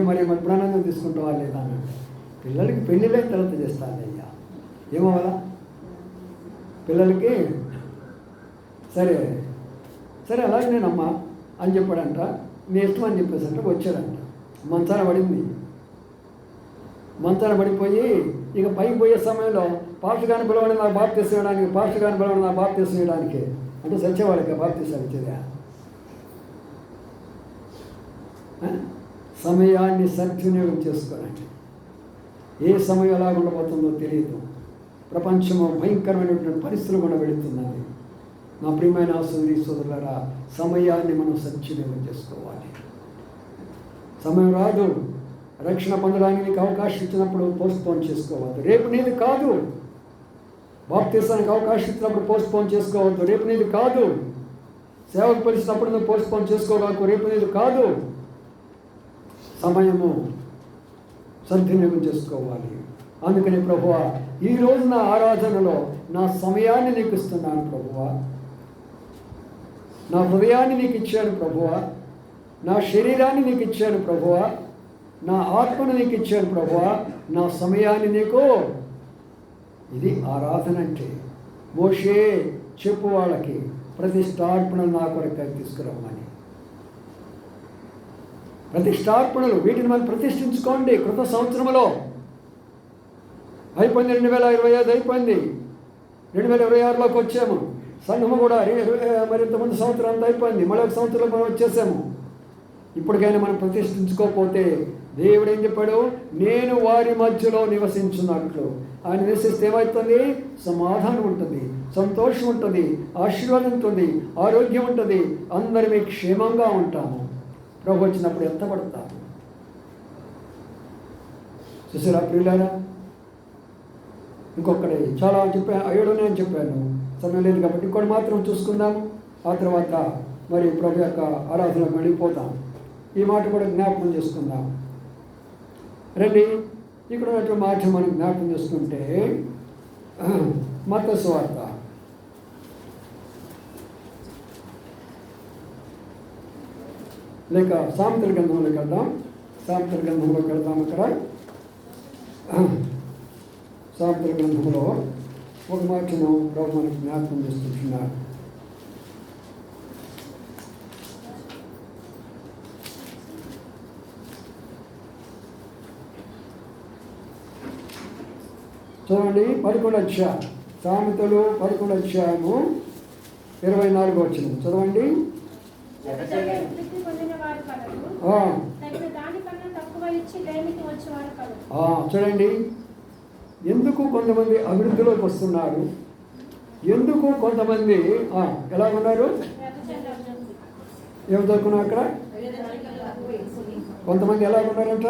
[SPEAKER 1] మరి ఎప్పుడైనా తీసుకుంటావా లేదా అన్నాడు. పిల్లలకి పెళ్ళిళ్ళైన తర్వాత చేస్తాను అయ్యా, ఏమవ్వాలా పిల్లలకి, సరే సరే అలాగే నేనమ్మా అని చెప్పాడంట. నీ ఇష్టం అని చెప్పేసి అంటే వచ్చాడంట. మంచాన పడింది. మంచాన పడిపోయి ఇక పైకి పోయే సమయంలో పాస్టర్ గారిని పిలవని నాకు బాప్తిసం ఇవ్వడానికి, పాస్టర్ గారిని పిలవని నాకు బాప్తిసం ఇవ్వడానికి అంటే సచ్చేవాళ్ళకి బాప్తిసం ఇచ్చేదా? సమయాన్ని సద్వినియోగం చేసుకోనండి. ఏ సమయం ఎలా ఉండబోతుందో తెలియదు. ప్రపంచము భయంకరమైనటువంటి పరిస్థితులు కూడా వెళుతున్నది. నా ప్రియమైన సోదరి సోదరులారా, సమయాన్ని మనం సద్వినియోగం చేసుకోవాలి. సమయం రాదు. రక్షణ పొందడానికి నీకు అవకాశం ఇచ్చినప్పుడు పోస్ట్పోన్ చేసుకోవద్దు. రేపు నీది కాదు. బాప్తిసానికి అవకాశం ఇచ్చినప్పుడు పోస్ట్పోన్ చేసుకోవద్దు. రేపు నీది కాదు. సేవకు పిలిచినప్పుడు నువ్వు పోస్ట్పోన్ చేసుకోవడానికి రేపు నీది కాదు. సమయము సద్వినియోగం చేసుకోవాలి. అందుకని ప్రభువా, ఈరోజు నా ఆరాధనలో నా సమయాన్ని నీకు ఇస్తున్నాను ప్రభువా, నా హృదయాన్ని నీకు ఇచ్చాను ప్రభువా, నా శరీరాన్ని నీకు ఇచ్చాను ప్రభువా, నా ఆత్మను నీకు ఇచ్చాను ప్రభువా, నా సమయాన్ని నీకు. ఇది ఆరాధన అంటే. మోషే చెప్పు వాళ్ళకి ప్రతిష్టార్పణలు నా కొరకు తీసుకురమ్మని. ప్రతిష్టార్పణలు వీటిని మనం ప్రతిష్ఠించుకోండి. కృత సంవత్సరంలో అయిపోయింది, 2025 అయిపోయింది, 2026లోకి వచ్చాము. సంఘము కూడా మరింతమంది సంవత్సరం అంతా అయిపోయింది, మళ్ళీ ఒక సంవత్సరంలో మనం వచ్చేసాము. ఇప్పటికైనా మనం ప్రతిష్ఠించుకోకపోతే దేవుడు ఏం చెప్పాడు? నేను వారి మధ్యలో నివసించున్నట్లు. ఆయన నివసిస్తే ఏమవుతుంది? సమాధానం ఉంటుంది, సంతోషం ఉంటుంది, ఆశీర్వాదం ఉంటుంది, ఆరోగ్యం ఉంటుంది, అందరినీ క్షేమంగా ఉంటాము. ప్రభు వచ్చినప్పుడు ఎత్తపడతాము. చూసారా ప్రియులారా? ఇంకొకటి చాలా చెప్పాను, 7 నేను చెప్పాను, సమయం లేదు కాబట్టి ఇంకోటి మాత్రం చూసుకుందాము. ఆ తర్వాత మరి ప్రభు యొక్క ఆరాధనకు వెళ్ళిపోతాం. ఈ మాట కూడా జ్ఞాపకం చేసుకుందాం రండి. ఇక్కడ ఉన్నటువంటి మాట మనం జ్ఞాపకం చేసుకుంటే మత్తయి సువార్త లేక సామెతల గ్రంథంలోకి వెళ్దాం. సామెతల గ్రంథంలోకి వెళ్దాం. ఇక్కడ సామెతల గ్రంథంలో ఒక మాటను ప్రభు మనకు జ్ఞాపకం చేస్తుంటున్నారు. చూడండి 11వ అధ్యాయం, సామెతలు 11వ అధ్యాయము 24వ వచనం చదవండి. చూడండి, ఎందుకు కొంతమంది అభివృద్ధిలోకి వస్తున్నారు, ఎందుకు కొంతమంది ఎలా ఉన్నారు, ఏం చదువుకున్నాం అక్కడ, కొంతమంది ఎలా ఉన్నారంట,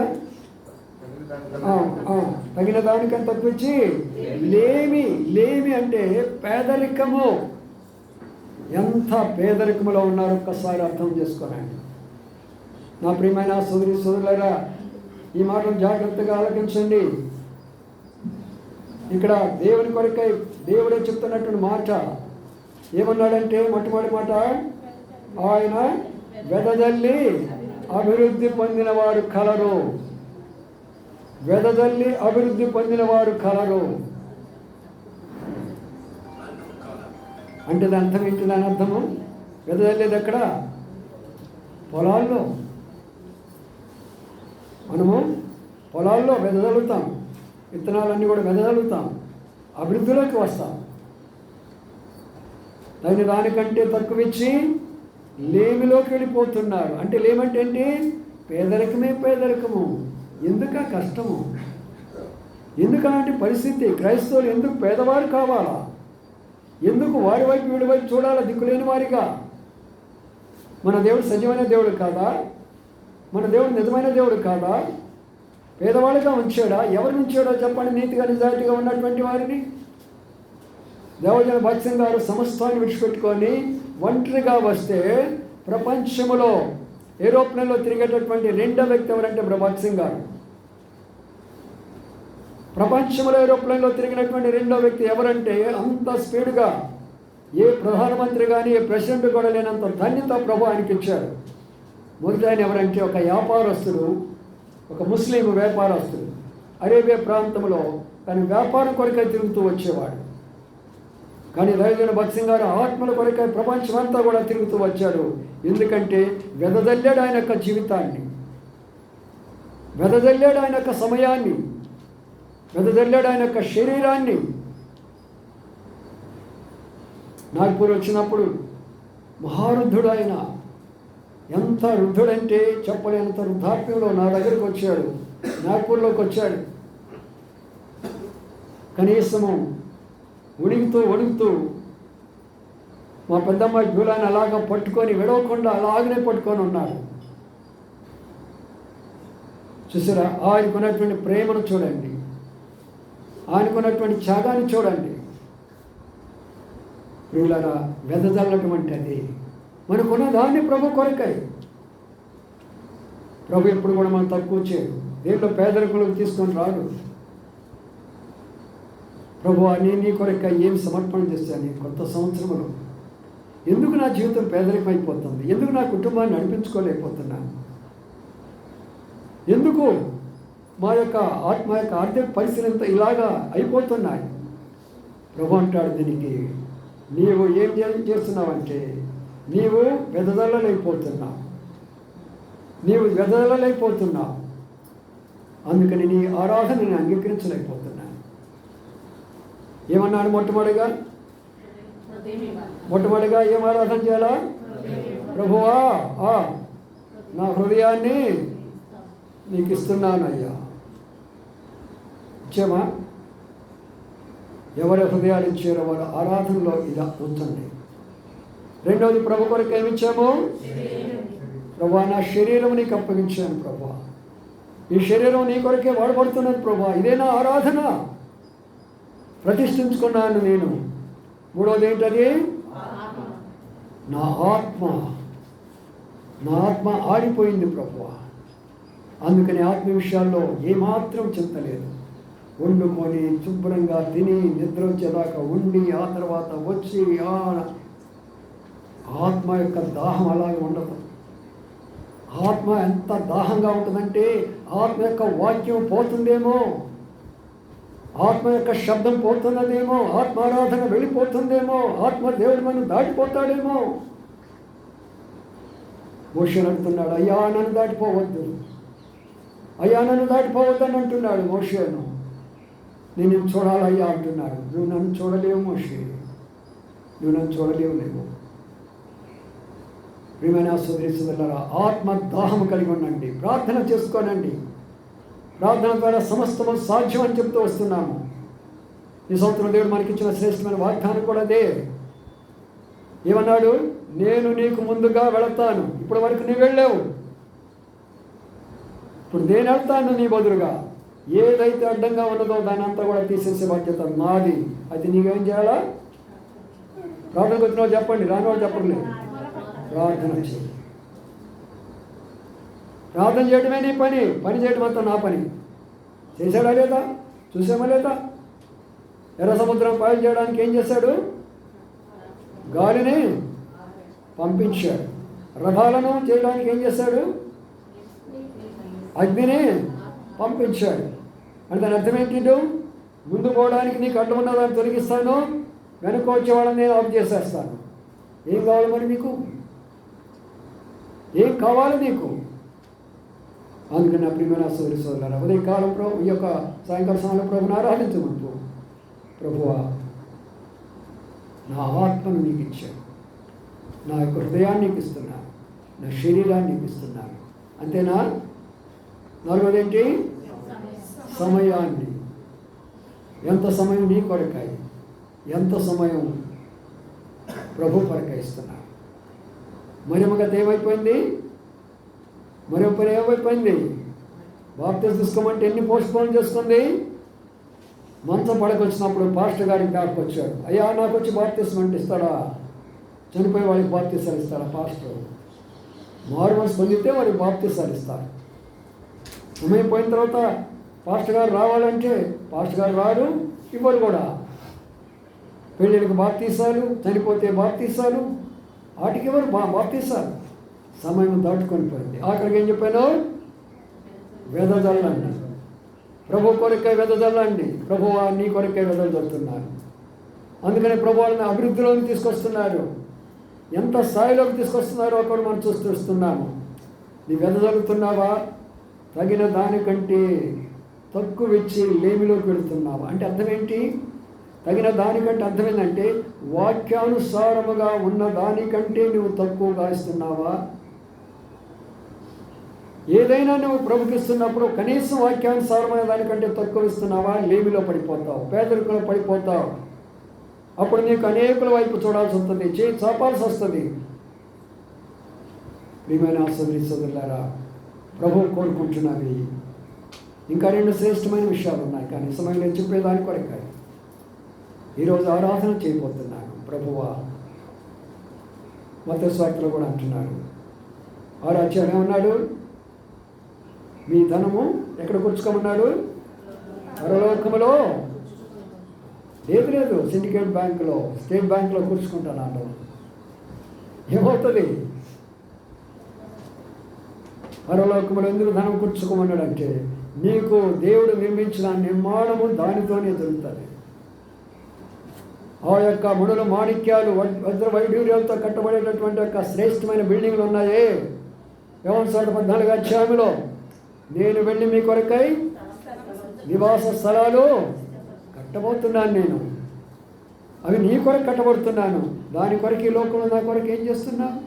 [SPEAKER 1] తగిన దానికంటే తప్పించి లేమి అంటే పేదరికము. ఎంత పేదరికములో ఉన్నారో ఒక్కసారి అర్థం చేసుకోనండి. నా ప్రియమైన సోదరులారా, ఈ మాటను జాగ్రత్తగా ఆలకించండి. ఇక్కడ దేవుని కొరకై దేవుడే చెప్తున్నటువంటి మాట ఏమన్నాడంటే, మొట్టమొదటి మాట, ఆయన వెదజల్లి అభివృద్ధి పొందిన వారు కలరు. వెదజల్లి అభివృద్ధి పొందిన వారు కలరు అంటే దాని అర్థం ఏంటి? దాని అర్థము వెదజల్లేది ఎక్కడ? పొలాల్లో. మనము పొలాల్లో వెదజల్లుతాం, విత్తనాలన్నీ కూడా వెదజల్లుతాం, అభివృద్ధిలోకి వస్తాం. దానికంటే తక్కువ ఇచ్చి లేమిలోకి వెళ్ళిపోతున్నారు. అంటే లేమంటే ఏంటి? పేదరికము. ఎందుక కష్టము? ఎందుకలాంటి పరిస్థితి? క్రైస్తవులు ఎందుకు పేదవారు కావాలా? ఎందుకు వారి వైపు వీడి వైపు చూడాలా దిక్కులేని వారిగా? మన దేవుడు సజీవమైన దేవుడు కాదా? మన దేవుడు నిజమైన దేవుడు కాదా? పేదవాళ్ళుగా ఉంచాడా? ఎవరు ఉంచాడో చెప్పండి. నీతిగా నిజాయితీగా ఉన్నటువంటి వారిని. దేవజన భక్సింగ్ గారు సమస్తాన్ని విడిచిపెట్టుకొని ఒంటరిగా వస్తే ప్రపంచంలో ఏరోప్లేన్లో తిరిగేటటువంటి రెండో వ్యక్తి ఎవరంటే ప్రభాత్ సింగ్ గారు. ప్రపంచంలో ఏరోప్లేన్లో తిరిగినటువంటి రెండో వ్యక్తి ఎవరంటే, అంత స్పీడ్గా ఏ ప్రధానమంత్రి కానీ ఏ ప్రెసిడెంట్ కూడా లేనంత ధన్యత ప్రభు ఆయనకి ఇచ్చారు. మొదటి ఆయన ఎవరంటే ఒక వ్యాపారస్తుడు, ఒక ముస్లిం వ్యాపారస్తుడు. అరేబియా ప్రాంతంలో తన వ్యాపారం కొరకై తిరుగుతూ వచ్చేవాడు. కానీ దైవజన భక్త్ సింగ్ గారు ఆత్మల కొరకై ప్రపంచమంతా కూడా తిరుగుతూ వచ్చాడు. ఎందుకంటే వెదజల్లాడు ఆయన యొక్క జీవితాన్ని, వెదజల్లాడు ఆయన యొక్క సమయాన్ని, వెదజల్లాడు ఆయన యొక్క శరీరాన్ని. నాగ్పూర్ వచ్చినప్పుడు మహారుద్ధుడు ఆయన. ఎంత వృద్ధుడంటే చెప్పలేనంత వృద్ధాప్యంలో నా దగ్గరకు వచ్చాడు, నాగ్పూర్లోకి వచ్చాడు. కనీసము వణుకుతూ మా పెద్దమ్మాయి జూలాన్ని అలాగా పట్టుకొని విడవకుండా అలాగనే పట్టుకొని ఉన్నాడు. చూసారా? ఆయనకున్నటువంటి ప్రేమను చూడండి, ఆయనకున్నటువంటి త్యాగాన్ని చూడండి. ప్రియులారా, వెదజల్లటువంటి అది మనకున్న దాన్ని ప్రభు కొరకై. ప్రభు ఎప్పుడు కూడా మనం తక్కువ చేయడు, దేంట్లో పేదరికులకు తీసుకొని రాడు. ప్రభు నీ కొరకై ఏం సమర్పణ చేశాను ఈ కొత్త సంవత్సరంలో? ఎందుకు నా జీవితం పేదరికం అయిపోతుంది? ఎందుకు నా కుటుంబాన్ని నడిపించుకోలేకపోతున్నాను? ఎందుకు మా యొక్క ఆర్థిక పరిస్థితులు ఇలాగా అయిపోతున్నాయి? ప్రభు అంటాడు, దీనికి నీవు ఏం చేస్తున్నావంటే నీవు వెదజల్లలేకపోతున్నావు. అందుకని నీ ఆరాధనని అంగీకరించలేకపోతున్నాను. ఏమన్నాడు? మొట్టమొదటిగా ఏం ఆరాధన చేయాలా? ప్రభువా, నా హృదయాన్ని నీకు ఇస్తున్నాను అయ్యా. ఇచ్చామా? ఎవరి హృదయాలు ఇచ్చారో వారు ఆరాధనలో ఇలా ఉంచండి. రెండవది, ప్రభు కొరకు ఏమిచ్చాము? ప్రభా, నా శరీరం నీకు అప్పగించాను ప్రభా, ఈ శరీరం నీ కొరకే వాడబడుతున్నది ప్రభా, ఇదే నా ఆరాధన, ప్రతిష్ఠించుకున్నాను నేను. మూడవది ఏంటది? నా ఆత్మ ఆడిపోయింది ప్రభువా. అందుకని ఆత్మ విషయాల్లో ఏమాత్రం చింతలేదు. వండుకొని శుభ్రంగా తిని నిద్ర వచ్చేదాకా ఉండి ఆ తర్వాత వచ్చి ఆత్మ యొక్క దాహం అలాగే ఉండదు. ఆత్మ ఎంత దాహంగా ఉంటుందంటే ఆత్మ యొక్క వాక్యం పోతుందేమో, ఆత్మ యొక్క శబ్దం పోతున్నదేమో, ఆత్మారాధన వెళ్ళిపోతుందేమో, ఆత్మ దేవుడు మనం దాటిపోతాడేమో. మోషే అంటున్నాడు, అయ్యా నన్ను దాటిపోవద్దు, అయ్యా నన్ను దాటిపోవద్దని అంటున్నాడు మోషేను. నేను చూడాలయ్యా అంటున్నాడు. నువ్వు నన్ను చూడలేవు మోషే, నువ్వు నన్ను చూడలేవు. ప్రియమైన సోదరీసోదరులారా, ఆత్మ దాహము కలిగి ఉండండి, ప్రార్థన చేసుకోనండి. ప్రార్థన ద్వారా సమస్తము సాధ్యం అని చెప్తూ వస్తున్నాము. ఈ సంవత్సరం దేవుడు మనకిచ్చిన శ్రేష్టమైన వాగ్దానం కూడా అదే. ఏమన్నాడు? నేను నీకు ముందుగా వెళతాను. ఇప్పటి వరకు నీవు వెళ్ళావు, ఇప్పుడు నేను వెళ్తాను నీ బదులుగా. ఏదైతే అడ్డంగా ఉన్నదో దాని అంతా కూడా తీసేసే బాధ్యత నాది. అయితే నీకేం చేయాలా? ప్రార్థనకు వచ్చిన వాళ్ళు చెప్పండి, రాని వాళ్ళు చెప్పండి. ప్రార్థన చేయి. ప్రార్థన చేయడమే నీ పని, పని చేయడం అంతా నా పని. చేశాడా లేదా? చూసామా లేదా? ఎర్ర సముద్రం పాయలు చేయడానికి ఏం చేశాడు? గాలిని పంపించాడు. రథాలను చేయడానికి ఏం చేశాడు? అగ్నిని పంపించాడు. అంటే దాని అర్థం ఏంటి? ముందు పోవడానికి నీకు అడ్డం ఉన్నదాన్ని తొలగిస్తాను, వెనుక వచ్చే వాళ్ళని నేను ఆఫ్ చేసేస్తాను. ఏం కావాలి మరి నీకు? ఏం కావాలి నీకు? అందుకని నా ప్రియమైన సోదరులారా, ఉదయకాలం ప్రభు ఈ యొక్క సాయంకాల సమయంలో ప్రభుని ఆరాధించమంటూ, ప్రభువా నా ఆత్మను నీకు ఇచ్చాను, నా యొక్క హృదయాన్ని నీకు ఇస్తున్నాను, నా శరీరాన్ని నీకు ఇస్తున్నాను. అంతేనా? నాలుగోదేంటి? సమయాన్ని. ఎంత సమయం నీ కొరకాయి, ఎంత సమయం ప్రభు కొరకాయి ఇస్తున్నాను. మరొక గత ఏమైపోయింది? మరొక పని ఏమైపోయింది? బాప్తిజం తీసుకోమంటే ఎన్ని పోస్ట్పోన్ చేసుకుంది? మంచం పడకొచ్చినప్పుడు పాస్టర్ గారికి జ్ఞాపకం వచ్చాడు. అయ్యా నాకు వచ్చి బాప్తిజం అంటే ఇస్తాడా? చనిపోయి వాళ్ళకి బాప్తిజాలు ఇస్తాడా పాస్టర్? మారు మనసు పొందితే వారికి బాప్తిజాలు ఇస్తారు. సమయం పోయిన తర్వాత పాస్టర్ గారు రావాలంటే పాస్టర్ గారు రారు, ఇవ్వరు కూడా. పెళ్ళిళ్ళకి బాప్తిజాలు, చనిపోతే బాప్తిజాలు, వాటికి ఎవరు బాప్తిజాలు? సమయం దాటుకొని పోయింది. ఆఖరికి ఏం చెప్పాను? వెదజల్లండి, ప్రభు కొరకే వెదజల్లండి. ప్రభువు నీ కొరకే వెదజల్లుతున్నాను. అందుకని ప్రభు వాళ్ళని అభివృద్ధిలోకి తీసుకొస్తున్నారు. ఎంత స్థాయిలోకి తీసుకొస్తున్నారో అక్కడ మనం చూస్తున్నాము. నీ వెదజల్లుతున్నావా? తగిన దానికంటే తక్కువ ఇచ్చి లేమిలోకి వెళుతున్నావా? అంటే అర్థం ఏంటి? తగిన దానికంటే అర్థం ఏంటంటే వాక్యానుసారముగా ఉన్న దానికంటే నువ్వు తక్కువగా ఇస్తున్నావా? ఏదైనా నువ్వు ప్రభుకిస్తున్నప్పుడు కనీసం వాక్యానుసారమైన దానికంటే తక్కువ ఇస్తున్నావా? లేమిలో పడిపోతావు, పేదరికంలో పడిపోతావు. అప్పుడు నీకు అనేకుల వైపు చూడాల్సి వస్తుంది, చేయి చాపాల్సి వస్తుంది. ప్రియమైన సోదరులారా, ప్రభువు కోరుకుంటున్నవి ఇంకా రెండు శ్రేష్టమైన విషయాలు ఉన్నాయి. కానీ సమయంలో చెప్పేదాని కొరకాయి ఈరోజు ఆరాధన చేయబోతున్నాను. ప్రభువా, మత్తయి సువార్తలో కూడా అంటున్నాడు, ఆరాధ్యాన్ని ఉన్నాడు, మీ ధనము ఎక్కడ కూర్చుకోమన్నాడు? పరలోకములో. లేదు, సిండికేట్ బ్యాంకులో, స్టేట్ బ్యాంకులో కూర్చుకుంటాను. ఏమవుతుంది? పరలోకములో ఎందుకు ధనం కూర్చుకోమన్నాడంటే నీకు దేవుడు నిర్మించిన నిర్మాణము దానితోనే దొరుకుతుంది. ఆ యొక్క ముడులు మాణిక్యాలు వజ్ర వైఢూర్యాలతో కట్టబడేటటువంటి యొక్క శ్రేష్టమైన బిల్డింగ్లు ఉన్నాయే. యోహాను 14 అధ్యాయంలో నేను వెళ్ళి మీ కొరకై నివాస స్థలాలు కట్టబోతున్నాను. నేను అవి నీ కొరకు కట్టబడుతున్నాను. దాని కొరకు ఈ లోకంలో నా కొరకు ఏం చేస్తున్నావు?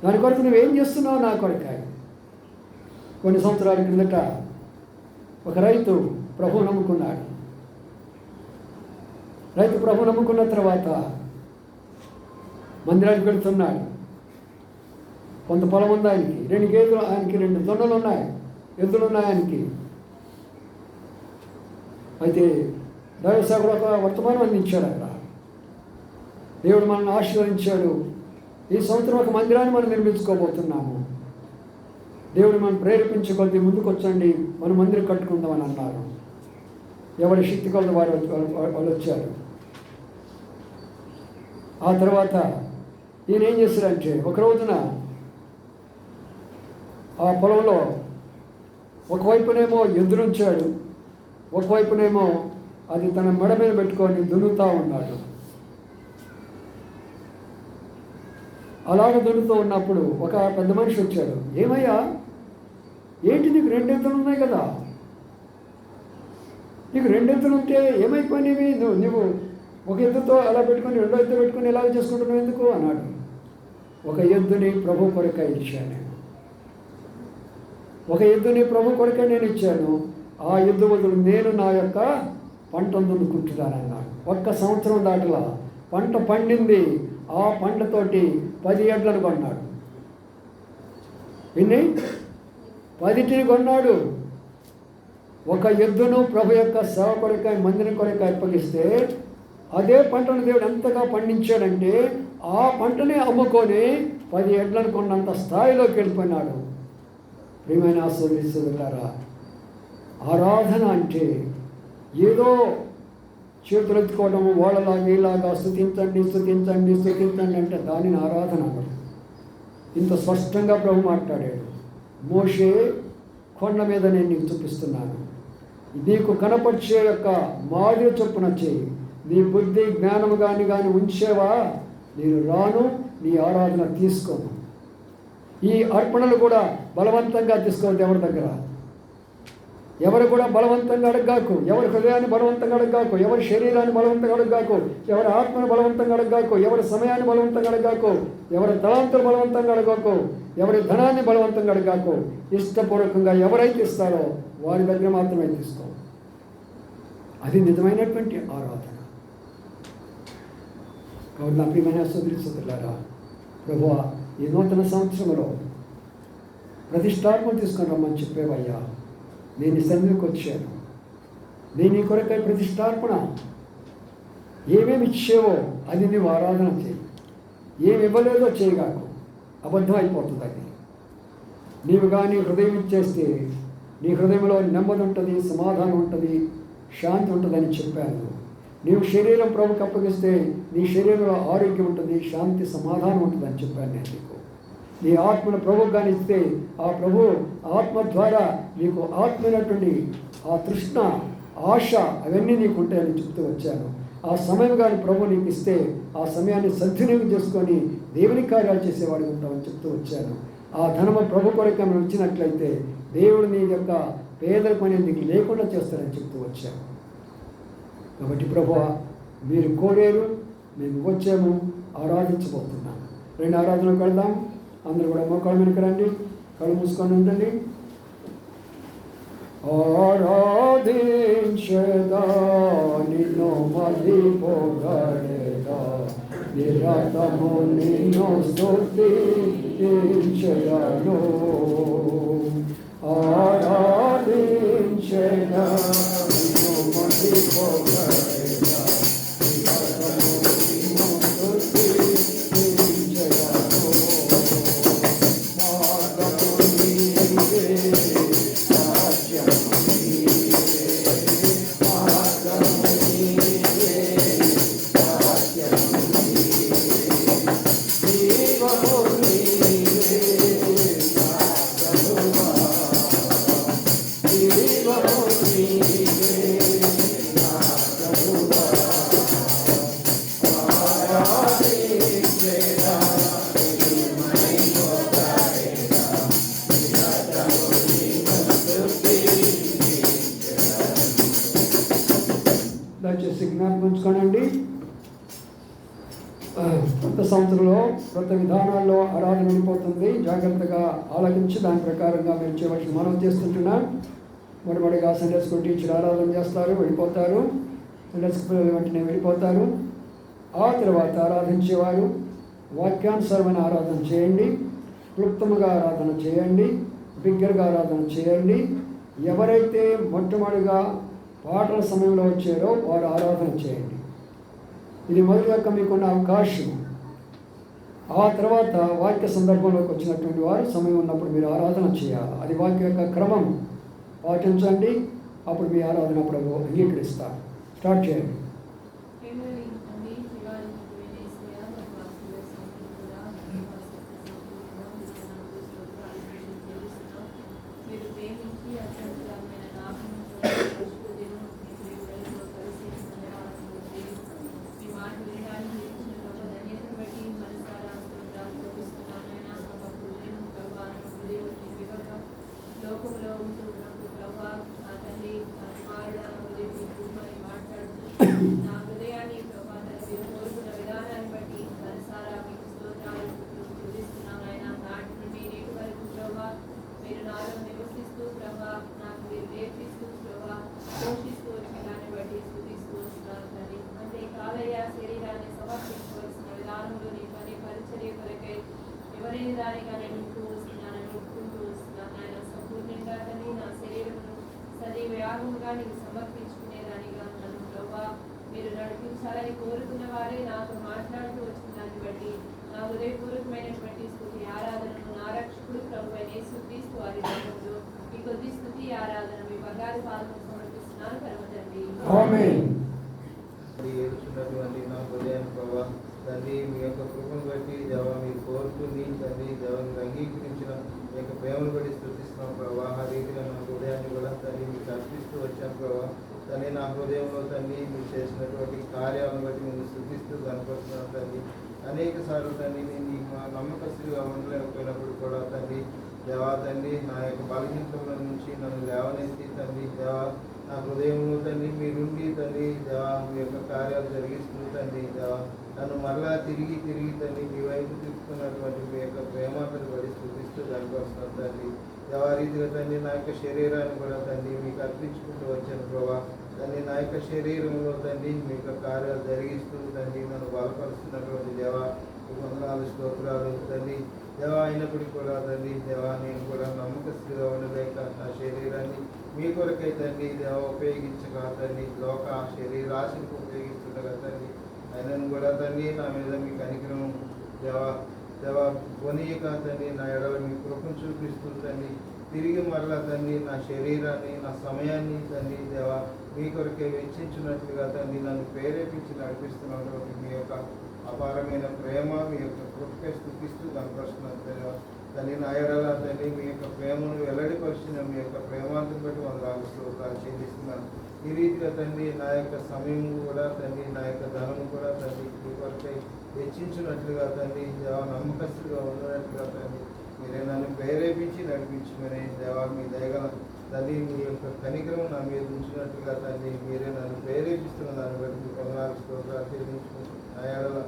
[SPEAKER 1] దాని కొరకు నువ్వేం చేస్తున్నావు? నా కొరకాయ. కొన్ని సంవత్సరాల క్రిందట ఒక రైతు ప్రభువు నమ్ముకున్నాడు. రైతు ప్రభు నమ్ముకున్న తర్వాత మందిరానికి వెళుతున్నాడు. కొంత పొలం ఉంది ఆయనకి, 2 గేదెలు, ఆయనకి 2 దొన్నలు ఉన్నాయి, ఎద్దులు ఉన్నాయి ఆయనకి. అయితే దైవసేవకుడు ఒక వర్తమానం అందించాడు. అక్కడ దేవుడు మనల్ని ఆశీర్వదించాడు. ఈ సంవత్సరం ఒక మందిరాన్ని మనం నిర్మించుకోబోతున్నాము. దేవుడు మనం ప్రేరేపించి కొద్ది ముందుకు వచ్చండి, మనం మందిరం కట్టుకుందామని అన్నారు. ఎవరి శక్తి కొలది వాళ్ళు వచ్చారు. ఆ తర్వాత ఈయన ఏం చేశారంటే ఒక రోజున ఆ పొలంలో ఒకవైపునేమో ఎద్దులుంచాడు, ఒకవైపునేమో అది తన మెడ మీద పెట్టుకొని దున్నుతూ ఉన్నాడు. అలాగ దున్నుతూ ఉన్నప్పుడు ఒక పెద్ద మనిషి వచ్చాడు. ఏమయ్యా, ఏంటి నీకు 2 ఎద్దులు ఉన్నాయి కదా, నీకు 2 ఎద్దులు ఉంటే ఏమైపోయినవి, నువ్వు ఒక ఎద్దుతో అలా పెట్టుకొని 2వ ఎద్దు పెట్టుకొని ఇలాగ చేసుకుంటున్నావు ఎందుకు అన్నాడు. ఒక ఎద్దుని ప్రభు కొరకై ఇచ్చాను నేను, ఒక ఎద్దుని ప్రభు కొరకై నేను ఇచ్చాను, ఆ ఎద్దు బదులు నేను నా యొక్క పంటను దున్నుకుంటున్నానన్నాడు. 1 సంవత్సరం దాటలా పంట పండింది. ఆ పంటతోటి 10 ఎడ్లను కొన్నాడు. ఇన్ని 10 కొన్నాడు. ఒక ఎద్దును ప్రభు యొక్క సేవ కొరకై మందిరం కొరకై అప్పగిస్తే అదే పంటను దేవుడు ఎంతగా పండించాడంటే ఆ పంటని అమ్ముకొని 10 ఎడ్లను కొన్నంత స్థాయిలోకి వెళ్ళిపోయినాడు. ప్రియమైన సోదరులారా, ఆరాధన అంటే ఏదో చేతులెత్తుకోవడం, వాళ్ళలాగా ఇలాగా స్తుతించండి స్తుతించండి స్తుతించండి అంటే దానిని ఆరాధన అన్నారు. ఇంత స్పష్టంగా ప్రభు మాట్లాడాడు. మోషే, కొండ మీద నేను నీకు చూపిస్తున్నాను, నీకు కనపరిచే యొక్క మాదిరి చొప్పున చేయి, నీ బుద్ధి జ్ఞానము కానీ ఉంచేవా, నేను రాను, నీ ఆరాధన తీసుకోను. ఈ అర్పణలు కూడా బలవంతంగా తీసుకోవద్దు. ఎవరి దగ్గర ఎవరు కూడా బలవంతంగా అడగగాకు, ఎవరి హృదయాన్ని బలవంతంగా అడగగాకు, ఎవరి శరీరాన్ని బలవంతంగా అడగగాకు, ఎవరి ఆత్మను బలవంతంగా అడగగాకు, ఎవరి సమయాన్ని బలవంతంగా అడగగాకు, ఎవరి తలాంతులు బలవంతంగా అడగగాకు, ఎవరి ధనాన్ని బలవంతంగా అడగగాకు. ఇష్టపూర్వకంగా ఎవరైతే ఇస్తారో వారి దగ్గర మాత్రమే తీసుకో. అది నిజమైనటువంటి ఆరాధన. కాబట్టి నా ప్రియమైన సోదరులారా, ప్రభువా, ఈ నూతన సంవత్సరంలో ప్రతిష్టాత్మను తీసుకొని రమ్మని చెప్పేవయ్యా. నేను ఈ సన్నిధికి వచ్చాను, నేను ఈ కొరకై ప్రతిష్టార్పణ ఏమేమి ఇచ్చేవో అది నువ్వు ఆరాధన చేయి. ఏమి ఇవ్వలేదో చేయగాకు, అబద్ధం అయిపోతుంది. అది నీవు కానీ హృదయం ఇచ్చేస్తే నీ హృదయంలో నెమ్మది ఉంటుంది, సమాధానం ఉంటుంది, శాంతి ఉంటుందని చెప్పాను. నీవు శరీరం ప్రభుకి అప్పగిస్తే నీ శరీరంలో ఆరోగ్యం ఉంటుంది, శాంతి సమాధానం ఉంటుందని చెప్పాను నేను నీకు. నీ ఆత్మను ప్రభువు కానీ ఇస్తే ఆ ప్రభు ఆత్మ ద్వారా నీకు ఆత్మైనటువంటి ఆ తృష్ణ, ఆశ అవన్నీ నీకు ఉంటాయని చెప్తూ వచ్చాను. ఆ సమయం కానీ ప్రభు నీకు ఇస్తే ఆ సమయాన్ని సద్వినియోగం చేసుకొని దేవుని కార్యాలు చేసేవాడు ఉంటామని చెప్తూ వచ్చాను. ఆ ధనము ప్రభు కొరకు మనం ఇచ్చినట్లయితే దేవుడు నీ యొక్క పేదరికం అనేది నీకు లేకుండా చేస్తారని చెప్తూ వచ్చాను. కాబట్టి ప్రభువా, మీరు కోరారు, మేము వచ్చాము, ఆరాధించబోతున్నాము. 2 ఆరాధనకు వెళ్దాం. అందరూ కూడా మోకాళ్ళ మీదకి రండి, కళ్ళు మూసుకొని ఉండండి. ఆరాధించదా నిన్ను మదిపోగడేదా, నిరతము నిన్ను స్తుతించెదను. ఆరాధించదా నిన్ను మదిపోగడేదా, నిరతము నిన్ను స్తుతించెదను. మార్గము నీవే, సాధ్యము నీవే, మార్గము నీవే, సాధ్యము నీవే, జీవము నీవే, నాథువా, జీవము నీవే, నాథువా. ఆరాధించెదా మహిమపడేదా, నిరతము నిన్ను స్తుతించెదను. దయచేసి జ్ఞాపకం ఉంచుకోనండి. కొత్త సంవత్సరంలో కొత్త విధానాల్లో ఆరాధన వెళ్ళిపోతుంది. జాగ్రత్తగా ఆలోచించి దాని ప్రకారంగా మేము చేయవలసిన మనం చేస్తుంటున్నాం. మొదటిగా సండే స్కూల్ టీచర్ ఆరాధన చేస్తారు, వెళ్ళిపోతారు. సండే స్కూల్ వెంటనే వెళ్ళిపోతారు. ఆ తర్వాత ఆరాధించేవారు వాక్యానుసారమైన ఆరాధన చేయండి, క్లుప్తముగా ఆరాధన చేయండి, బిగ్గరగా ఆరాధన చేయండి. ఎవరైతే మొట్టమొదటిగా పాటల సమయంలో వచ్చారో వారు ఆరాధన చేయండి. ఇది మొదటి యొక్క మీకున్న అవకాశం. ఆ తర్వాత వాక్య సందర్భంలోకి వచ్చినటువంటి వారు సమయం ఉన్నప్పుడు మీరు ఆరాధన చేయాలి. అది వాక్య యొక్క క్రమం పాటించండి. అప్పుడు మీ ఆరాధన ప్రభు అంగీకరిస్తారు. స్టార్ట్ చేయండి.
[SPEAKER 3] చెప్పలేని దానిగా నేను ఒప్పుకుంటూ వస్తున్నాను నాయన. సంపూర్ణంగా తండ్రి నా శరీరమును సజీవ యాగముగా నీకు సమర్పించుకునేదానిగా నన్ను ప్రభువా మీరు నడిపించాలని కోరుతున్న వారే నాతో మాట్లాడుతూ వచ్చిన దాన్ని బట్టి నా హృదయపూర్వకమైనటువంటి స్తుతి ఆరాధనను నా రక్షకుడు ప్రభువైన యేసుక్రీస్తు వారి నామములో ఈ కొద్ది స్తుతి ఆరాధన మీ బంగారు పాదములకు సమర్పిస్తున్నాను పరమ తండ్రి.
[SPEAKER 1] ఆమేన్.
[SPEAKER 4] ఏడుచున్నటువంటి నా హృదయాన్ని ప్రభావ తండ్రి మీ యొక్క కృపను బట్టి దేవా మీరు కోరుకుని తండ్రి దేవాన్ని అంగీకరించిన మీ యొక్క ప్రేమను బట్టి స్తుతిస్తున్నాం ప్రభావ. ఆ రీతిగా నా హృదయాన్ని కూడా తండ్రి మీకు అర్పిస్తూ వచ్చాను ప్రభావ. తండ్రి నా హృదయంలో తండ్రి మీరు చేసినటువంటి కార్యాలను బట్టి మేము స్తుతిస్తూ కనపడుతున్నాను తండ్రి. అనేక సార్లు తండ్రి నేను మా నమ్మకస్తుగా ఉండలేకపోయినప్పుడు కూడా తండ్రి దేవా తండ్రి నా యొక్క బలహీనతల నుంచి నన్ను లేవనెత్తి తండ్రి దేవా నా హృదయంలో తండ్రి మీరుండి తండ్రి దేవా మీ యొక్క కార్యాలు జరిగిస్తూ తండ్రి దేవా నన్ను మరలా తిరిగి తండ్రి మీ వైపు తిప్పుకున్నటువంటి మీ యొక్క ప్రేమను బడి స్థుతిస్తూ కనిపిస్తున్నాను తండ్రి. దేవా రీతిగా తండ్రి నా యొక్క శరీరాన్ని కూడా తండ్రి మీకు అర్పించుకుంటూ వచ్చాను ప్రభా. తండ్రి నా యొక్క శరీరంలో తండ్రి మీ యొక్క కార్యాలు జరిగిస్తూ తండ్రి నన్ను బలపరుస్తున్నటువంటి దేవా వందనాలు స్తోత్రాలు తండ్రి. దేవా అయినప్పటికీ కూడా తండ్రి దేవా నేను కూడా నమ్మకస్తుగా ఉండలేక నా శరీరాన్ని మీ కొరకై తండ్రి దేవా ఉపయోగించక తండ్రి లోక శరీరాశికి ఉపయోగిస్తుండగా తండ్రి ఆయనను కూడా తండ్రి నా మీద మీ కనికరం దేవా కొనియక తండ్రి నా ఎడల మీ కృపను చూపిస్తూ తండ్రి తిరిగి మరలా తండ్రి నా శరీరాన్ని నా సమయాన్ని తండ్రి దేవా మీ కొరకే వెచ్చించినట్లుగా తండ్రి నన్ను ప్రేరేపించి నడిపిస్తున్నటువంటి మీ యొక్క అపారమైన ప్రేమ మీ యొక్క కృపకే స్థుతిస్తూ కనపరుస్తున్నారు తండ్రి నా ఎడల తండ్రి మీ యొక్క ప్రేమను వెల్లడిపరిచిన మీ యొక్క ప్రేమాన్ని బట్టి వందనాలు స్తోత్రాలు చెల్లిస్తున్నాను. ఈ రీతిగా తండ్రి నా యొక్క సమయం కూడా తండ్రి నా యొక్క ధనం కూడా తండ్రి మీ కొరకై వెచ్చించినట్లుగా తండ్రి దేవా నమ్మకస్తులుగా ఉన్నట్లుగా తండ్రి మీరే నన్ను ప్రేరేపించి నడిపించమని దేవా మీ దయగల తండ్రి మీ యొక్క కనికరం నా మీద ఉంచినట్లుగా తండ్రి మీరే నన్ను ప్రేరేపిస్తున్న దాన్ని బట్టి మీ వందనాలు స్తోత్రాలు చెల్లించుకుంటున్నాను. నా ఎడల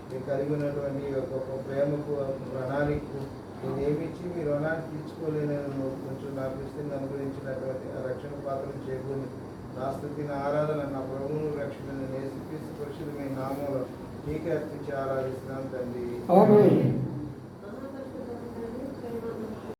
[SPEAKER 4] మీరు కలిగి ఉన్నటువంటి ఒక ప్రేమకు ప్రణాళికకు నేనేమిచ్చి మీ రుణాన్ని తీర్చుకోలేనని కొంచెం నా దృష్టిని అనుగ్రహించినటువంటి ఆ రక్షణ పాత్రను చేకూరి నా స్థుతి నా ఆరాధన నా ప్రభువును రక్షణ యేసుక్రీస్తు పరిశుద్ధమైన నామంలో మీకే అర్పించి ఆరాధిస్తున్నాను తండ్రి.
[SPEAKER 1] ఆమేన్.